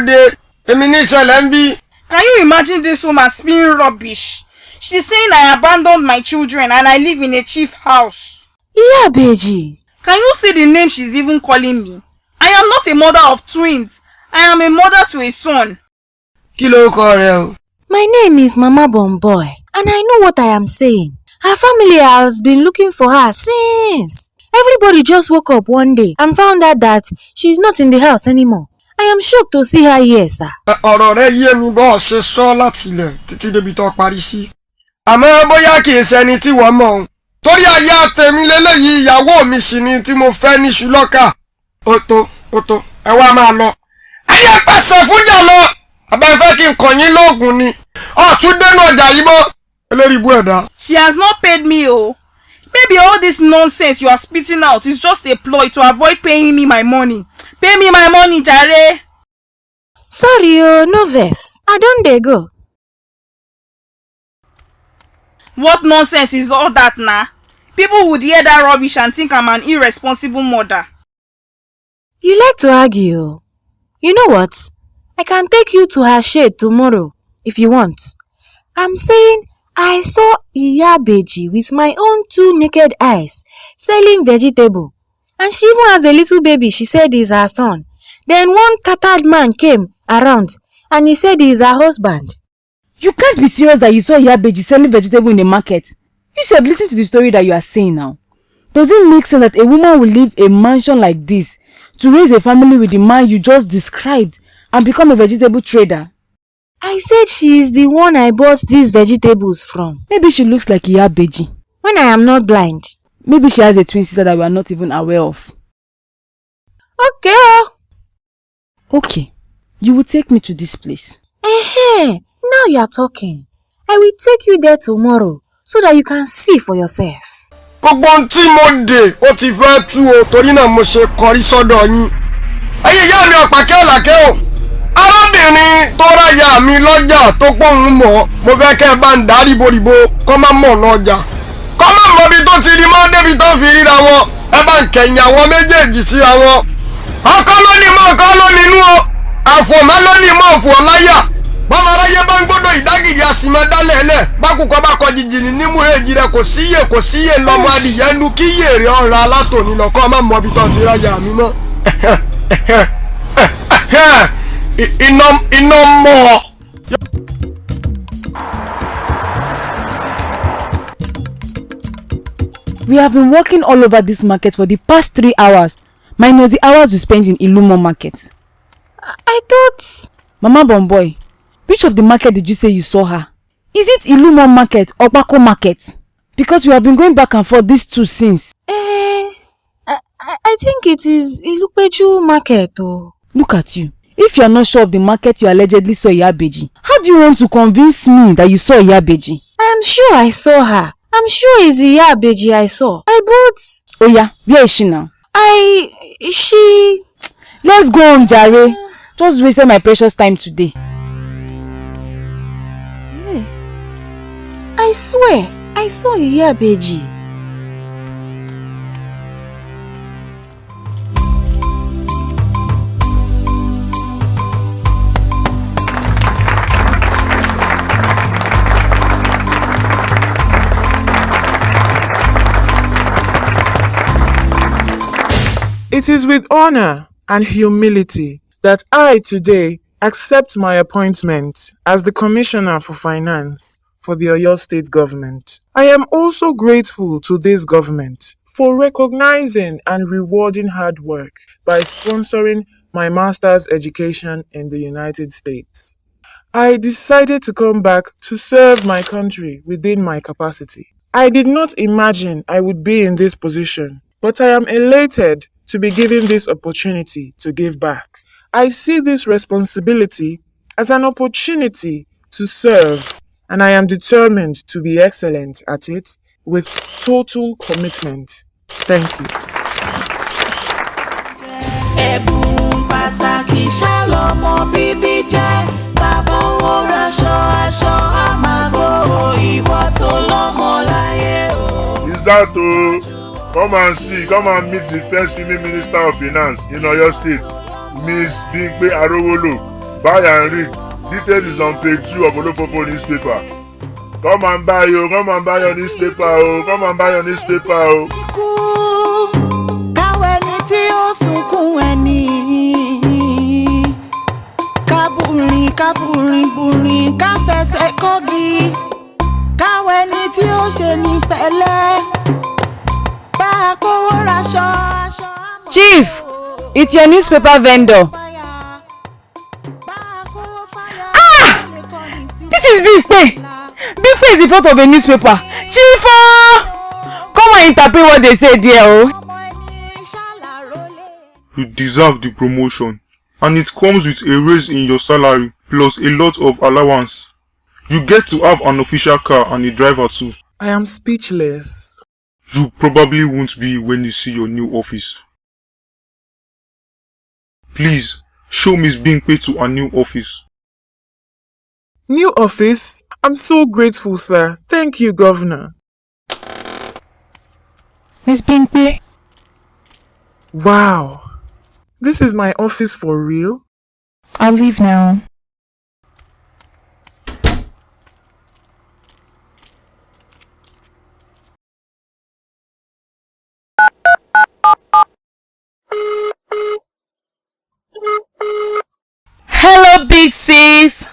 you imagine this woman spewing rubbish? She's saying I abandoned my children and I live in a chief house. Iyabeji. Can you see the name she's even calling me? I am not a mother of twins. I am a mother to a son. My name is Mama Bomboy, and I know what I am saying. Her family has been looking for her since. Everybody just woke up one day and found out that she's not in the house anymore. I am shocked to see her here, sir. Ọ̀rọ̀ rẹ̀ yé mi bó ṣe sọ láti ilẹ̀ títí débi tó parí sí. Àmọ́ bóyá kì í ṣẹni tí wọ́n mọ̀. Torí aya tèmi lélẹ́yìí ìyàwó mi sì ni tí mo fẹ́ ní ṣùlọ́kà. Ó tó, ẹ wá máa lọ. Ayé pàṣẹ fúnjà lọ. Àbẹ́fẹ́ kí n kàn yín lóògùn ni. Ọ̀tún dẹ́nu ọjà yìí mọ́. She has not paid me, oh. Baby, all this nonsense you are spitting out is just a ploy to avoid paying me my money. Pay me my money, Jare. Sorry, no vex. I don't dey go. What nonsense is all that now? People would hear that rubbish and think I'm an irresponsible mother. You like to argue. You know what? I can take you to her shade tomorrow, if you want. I'm saying I saw Iyabeji with my own 2 naked eyes, selling vegetable. And she even has a little baby she said is her son. Then one tattered man came around and he said he is her husband. You can't be serious that you saw Iyabeji selling vegetable in the market. You said listen to the story that you are saying now. Does it make sense that a woman will leave a mansion like this to raise a family with the man you just described and become a vegetable trader? I said she is the one I bought these vegetables from. Maybe she looks like Iyabeji. When I am not blind. Maybe she has a twin sister that we are not even aware of. Okay. Okay. You will take me to this place. Now you are talking. I will take you there tomorrow so that you can see for yourself. Gbogbo ohun tí mo dè ó ti fẹ́ tú o torí náà mo ṣe kọrí sọ́dọ̀ yín. Ẹ̀yin ìyá mi Àpàkẹ́ Àlàkẹ́ o. Arábìnrin tó ráyà mi lọ́jà tó pòun mọ̀ mo fẹ́ kẹ́ bá ń darí boríbo kó má mọ̀ lọ́jà. Kó má mọ ibi tó ti rí mọ́ débi tó fi ríra wọn. Ẹ bá ń kẹ̀yìn àwọn méjèèjì síra wọn. Ọkọ ló ní mọ́ ọkọ ló nínú o. Àfòmọ́ ló ní mọ́ òfò láyà. Bọ́mọ aráyé bá ń gbọ́dọ̀ ìdágìrì àsìmọ́ dálẹ̀ẹ́lẹ̀ bákùkọ́ bá kọ jìjìnì nímú èjì rẹ̀ kò síyè lọ́mọ adìyẹ nu kí yèrè ọ̀rọ̀ alátòní lọ́kọ́ má mọ ibi tó ti ráyà mi mọ́. Iná mọ́. We have been walking all over this market for the past 3 hours, minus the hours we spent in Ilumo market. I thought... Mama Bomboy, which of the market did you say you saw her? Is it Ilumo market or Bako market? Because we have been going back and forth these 2 since. I think it is Ilupeju market. Oh. Look at you. If you are not sure of the market you allegedly saw Iyabeji, how do you want to convince me that you saw Iyabeji? I am sure I saw her. I'm sure it's Iyabeji I saw. I bought... Oh yeah, where is she now? She... Let's go on, Jare. Just wasted my precious time today. I swear, I saw Iyabeji. It is with honor and humility that I today accept my appointment as the Commissioner for Finance for the Oyo State Government. I am also grateful to this government for recognizing and rewarding hard work by sponsoring my master's education in the United States. I decided to come back to serve my country within my capacity. I did not imagine I would be in this position, but I am elated to be given this opportunity to give back. I see this responsibility as an opportunity to serve, and I am determined to be excellent at it with total commitment. Thank you. Isato, come and see, come and meet the first female Minister of Finance in Oyo State, Miss Bigbe Arowolo. Buy and read. Details is on page 2 of Olofofo newspaper. Come and buy your newspaper, oh. Come and buy your newspaper, oh. Chief, it's your newspaper vendor. This is Bigbe. Bigbe is in front of a newspaper. Chief, come and interpret what they say there. Oh. You deserve the promotion, and it comes with a raise in your salary plus a lot of allowance. You get to have an official car and a driver too. I am speechless. You probably won't be when you see your new office. Please, show Miss Bingpe to her new office. New office? I'm so grateful, sir. Thank you, Governor. Miss Bingpe. Wow. This is my office for real? I'll leave now. Hello, big sis.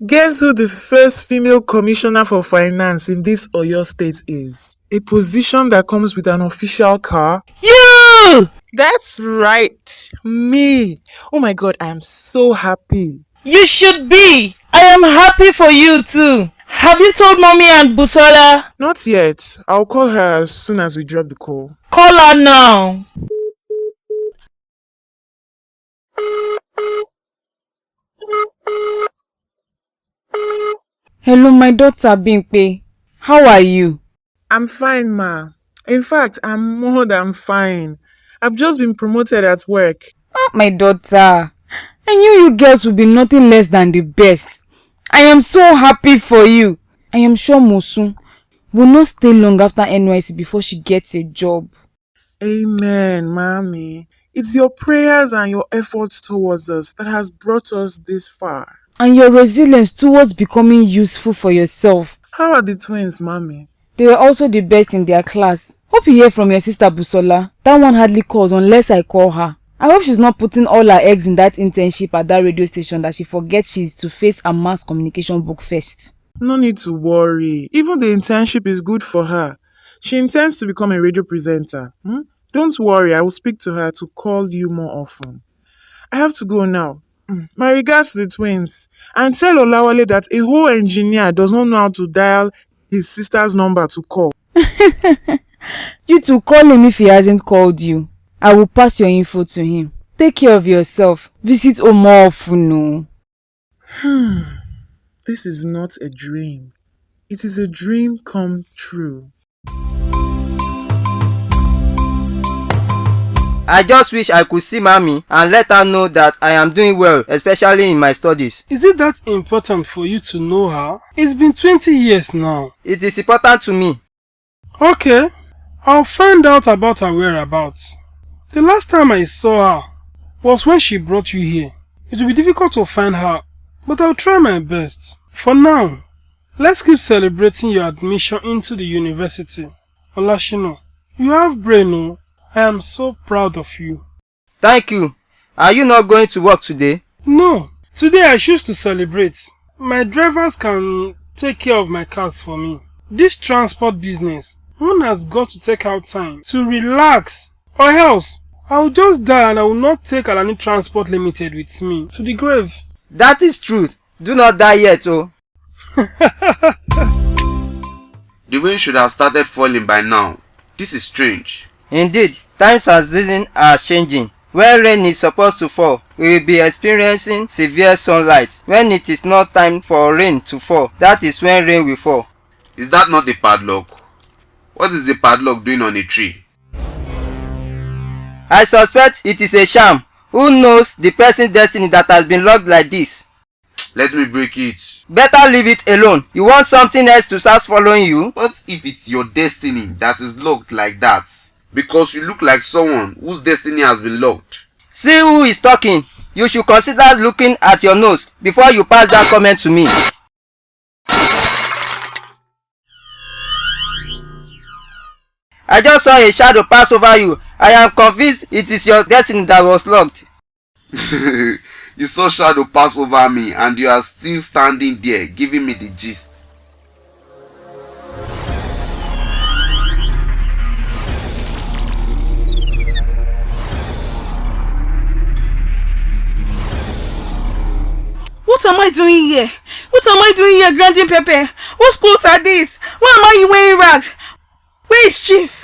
Guess who the first female commissioner for finance in this Oyo state is? A position that comes with an official car? You! That's right. Me. Oh my god, I am so happy. You should be. I am happy for you too. Have you told mommy and Busola? Not yet. I'll call her as soon as we drop the call. Call her now. Hello, my daughter Bingpe. How are you? I'm fine, ma. In fact, I'm more than fine. I've just been promoted at work. Oh, my daughter. I knew you girls would be nothing less than the best. I am so happy for you. I am sure Mosun will not stay long after NYC before she gets a job. Amen, mommy. It's your prayers and your efforts towards us that has brought us this far. And your resilience towards becoming useful for yourself. How are the twins, mommy? They were also the best in their class. Hope you hear from your sister Busola. That one hardly calls unless I call her. I hope she's not putting all her eggs in that internship at that radio station that she forgets she's to face a mass communication book first. No need to worry. Even the internship is good for her. She intends to become a radio presenter. Don't worry, I will speak to her to call you more often. I have to go now. My regards to the twins. And tell Olawale that a whole engineer does not know how to dial his sister's number to call. You to call him if he hasn't called you. I will pass your info to him. Take care of yourself. Visit home more often. This is not a dream. It is a dream come true. I just wish I could see mommy and let her know that I am doing well, especially in my studies. Is it that important for you to know her? It's been 20 years now. It is important to me. Okay, I'll find out about her whereabouts. The last time I saw her was when she brought you here. It will be difficult to find her, but I'll try my best. For now, let's keep celebrating your admission into the university. Olashino, you have brain, oh. I am so proud of you. Thank you. Are you not going to work today? No. Today I choose to celebrate. My drivers can take care of my cars for me. This transport business, one has got to take out time to relax, or else I will just die and I will not take Alani Transport Limited with me to the grave. That is truth. Do not die yet, oh. The rain should have started falling by now. This is strange. Indeed, times and seasons are changing. When rain is supposed to fall, we will be experiencing severe sunlight. When it is not time for rain to fall, that is when rain will fall. Is that not the padlock? What is the padlock doing on a tree? I suspect it is a sham. Who knows the person's destiny that has been locked like this? Let me break it. Better leave it alone. You want something else to start following you? What if it's your destiny that is locked like that? Because you look like someone whose destiny has been locked. See who is talking. You should consider looking at your nose before you pass that comment to me. I just saw a shadow pass over you. I am convinced it is your destiny that was locked. You saw shadow pass over me and you are still standing there giving me the gist. What am I doing here? What am I doing here, grinding pepper? What clothes are these? Why am I wearing rags? Where is Chief?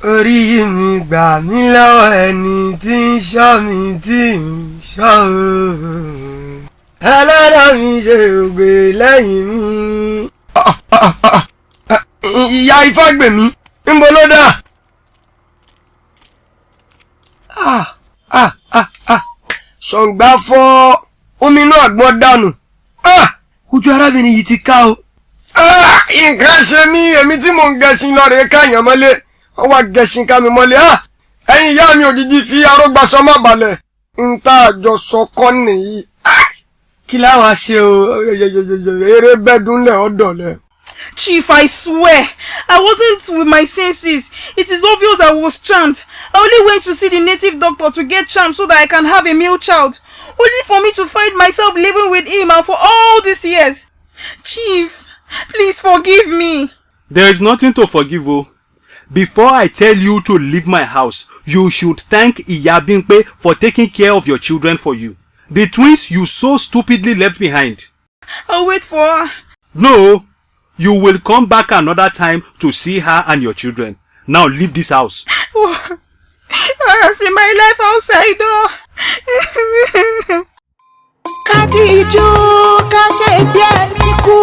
Orí mi gbà mí lọ́wọ́ ẹni tí ń ṣọ́ mi tí ń ṣọ́ o. ẹlẹ́dàá mi ṣe ògbè lẹ́yìn mi. Ìyá Ifágbèmí ńbo ló dà? Ṣọ̀ǹgbà fọ́ omi inú àgbọn dànù. Ojú arábìnrin yìí ti ká o. Nǹkan ṣe mí, èmi tí mò ń gẹṣin lọ rèé káyàn mọ́lé. Wọ́n wá gẹṣin ká mi mọ́lé. Ẹ̀yin ìyá mi òjijì fi arógbasọ má balẹ̀. Ń tá àjọsọ kọ́ nìyí. Kí láwa ṣe o? Eré bẹ́dúnlẹ̀ ọ̀dọ̀lẹ̀. Chief, I swear, I wasn't with my senses. It is obvious I was charmed. I only went to see the native doctor to get charmed so that I can have a male child. Only for me to find myself living with him and for all these years. Chief, please forgive me. There is nothing to forgive, oh. Before I tell you to leave my house, you should thank Iya Bimpe for taking care of your children for you. The twins you so stupidly left behind. I'll wait for her. No, you will come back another time to see her and your children. Now leave this house. I see my life outside. Kádìjú ká ṣe bí ẹni kú,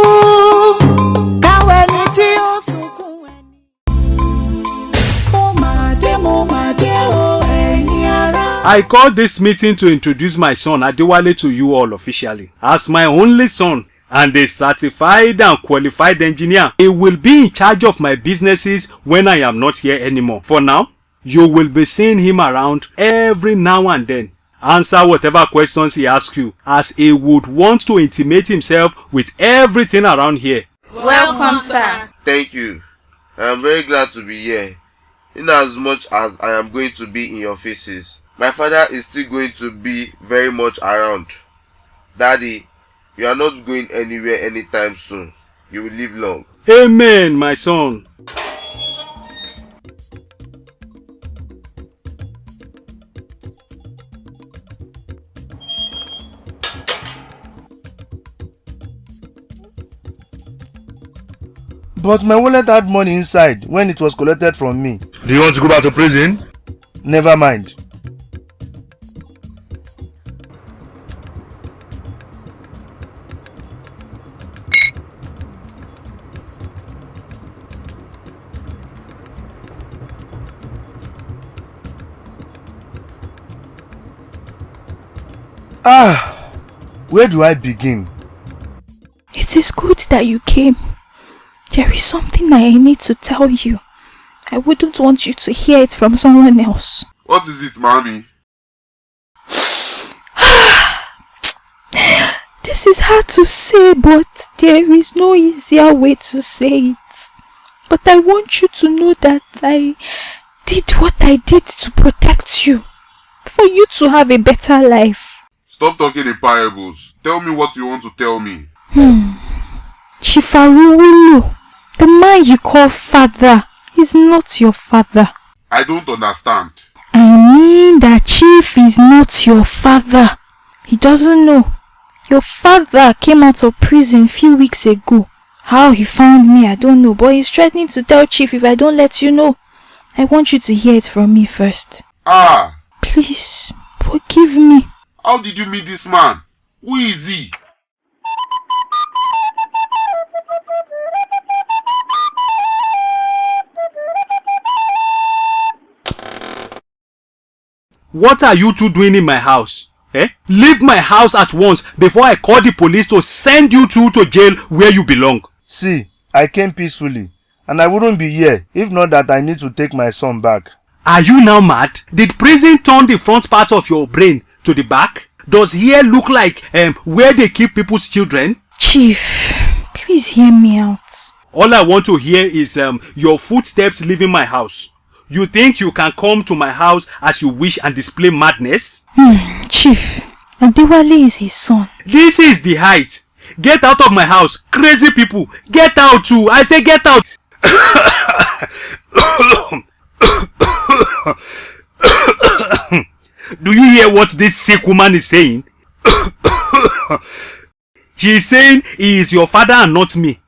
káwé ní tí ó sunkún ẹni. Mo máa dé o ẹ̀yin ará. I called this meeting to introduce my son Adewale to you all officially. As my only son and a certified and qualified engineer, he will be in charge of my businesses when I am not here anymore. For now, you will be seeing him around every now and then. Answer whatever questions he asks you, as he would want to intimate himself with everything around here. Welcome, sir. Thank you. I am very glad to be here. In as much as I am going to be in your faces, my father is still going to be very much around. Daddy, you are not going anywhere anytime soon. You will live long. Amen, my son. But my wallet had money inside when it was collected from me. Do you want to go back to prison? Never mind. Where do I begin? It is good that you came. There is something I need to tell you. I wouldn't want you to hear it from someone else. What is it, mommy? This is hard to say, but there is no easier way to say it. But I want you to know that I did what I did to protect you, for you to have a better life. Stop talking in parables. Tell me what you want to tell me. Chifaruwulu, the man you call father is not your father. I don't understand. I mean that Chief is not your father. He doesn't know. Your father came out of prison a few weeks ago. How he found me, I don't know, but he's threatening to tell Chief if I don't let you know. I want you to hear it from me first. Please, forgive me. How did you meet this man? Who is he? What are you two doing in my house? Leave my house at once before I call the police to send you two to jail where you belong. See, I came peacefully, and I wouldn't be here if not that I need to take my son back. Are you now mad? Did prison turn the front part of your brain to the back? Does here look like where they keep people's children? Chief, please hear me out. All I want to hear is your footsteps leaving my house. You think you can come to my house as you wish and display madness? Chief, Adewale is his son. This is the height. Get out of my house, crazy people. Get out too. I say get out. Do you hear what this sick woman is saying? She is saying he is your father and not me.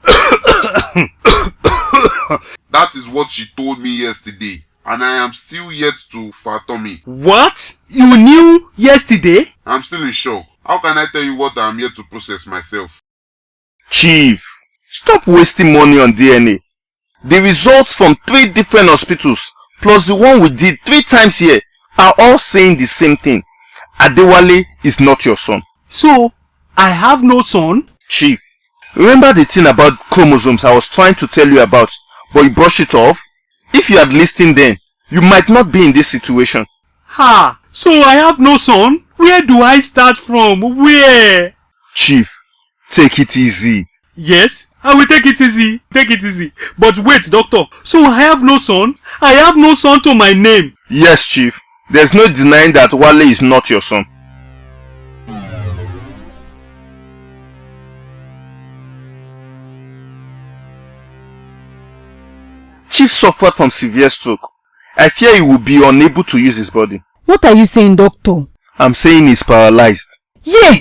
That is what she told me yesterday, and I am still yet to fathom it. What? You knew yesterday? I'm still in shock. How can I tell you what I am here to process myself? Chief, stop wasting money on DNA. The results from 3 different hospitals plus the one we did 3 times here are all saying the same thing. Adewale is not your son. So, I have no son? Chief, remember the thing about chromosomes I was trying to tell you about, but you brushed it off? If you had listened then, you might not be in this situation. Ha! So I have no son? Where do I start from? Where? Chief, take it easy. Yes, I will take it easy. Take it easy. But wait, doctor. So I have no son? I have no son to my name. Yes, Chief. There's no denying that Wale is not your son. Chief suffered from severe stroke. I fear he will be unable to use his body. What are you saying, doctor? I'm saying he's paralyzed. Yeah!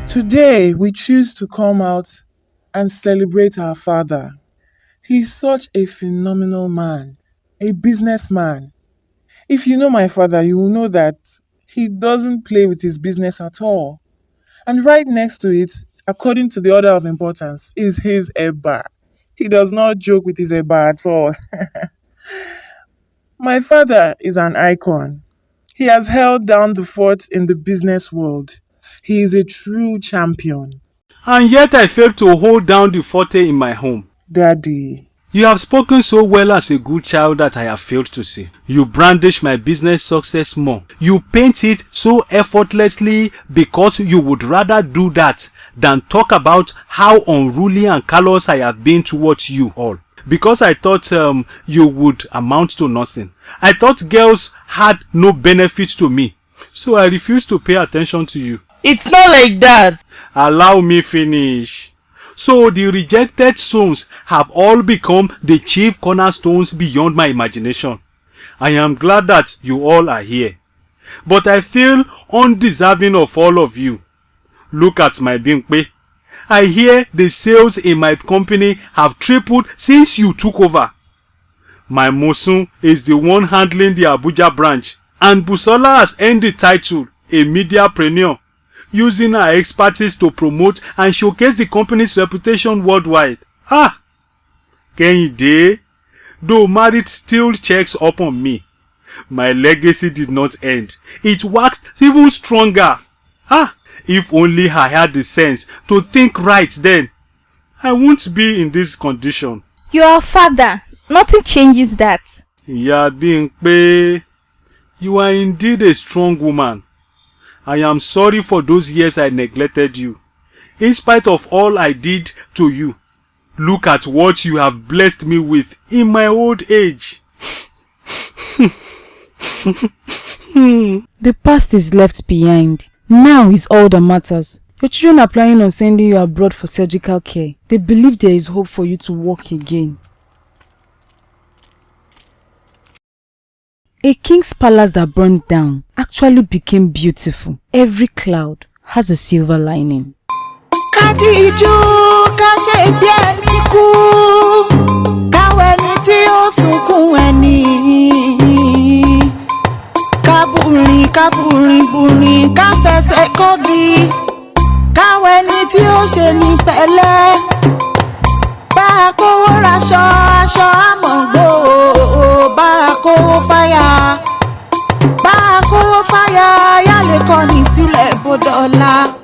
Today, we choose to come out and celebrate our father. He's such a phenomenal man, a businessman. If you know my father, you will know that he doesn't play with his business at all. And right next to it, according to the order of importance, is his eba. He does not joke with his eba at all. My father is an icon. He has held down the fort in the business world. He is a true champion. And yet I failed to hold down the forte in my home. Daddy. You have spoken so well as a good child that I have failed to see. You brandish my business success more. You paint it so effortlessly because you would rather do that than talk about how unruly and callous I have been towards you all. Because I thought you would amount to nothing. I thought girls had no benefit to me. So I refused to pay attention to you. It's not like that. Allow me finish. So the rejected stones have all become the chief cornerstones beyond my imagination. I am glad that you all are here. But I feel undeserving of all of you. Look at my Bimpe. I hear the sales in my company have tripled since you took over. My Mosun is the one handling the Abuja branch. And Busola has earned the title, a mediapreneur, using her expertise to promote and showcase the company's reputation worldwide. Kehinde, though married, still checks up on me. My legacy did not end. It waxed even stronger. If only I had the sense to think right then, I won't be in this condition. You are a father. Nothing changes that. Yeah, Bimpe, you are indeed a strong woman. I am sorry for those years I neglected you. In spite of all I did to you, look at what you have blessed me with in my old age. The past is left behind. Now is all that matters. Your children are planning on sending you abroad for surgical care. They believe there is hope for you to walk again. A king's palace that burned down actually became beautiful. Every cloud has a silver lining. Kádìjú ká ṣe bí ẹni kú, káwẹni tí ó sunkún ẹni. Kábùrìn kábùrìn bùrìn ká fẹsẹ̀ kọ́gi, káwẹni tí ó ṣe ní pẹ̀lẹ́. Bá a kówó raṣọ aṣọ àmọ̀gbò, bá a kówó fáyà, bá a kówó fáyà yálé kọ́ni sílẹ̀ bó dọ̀la.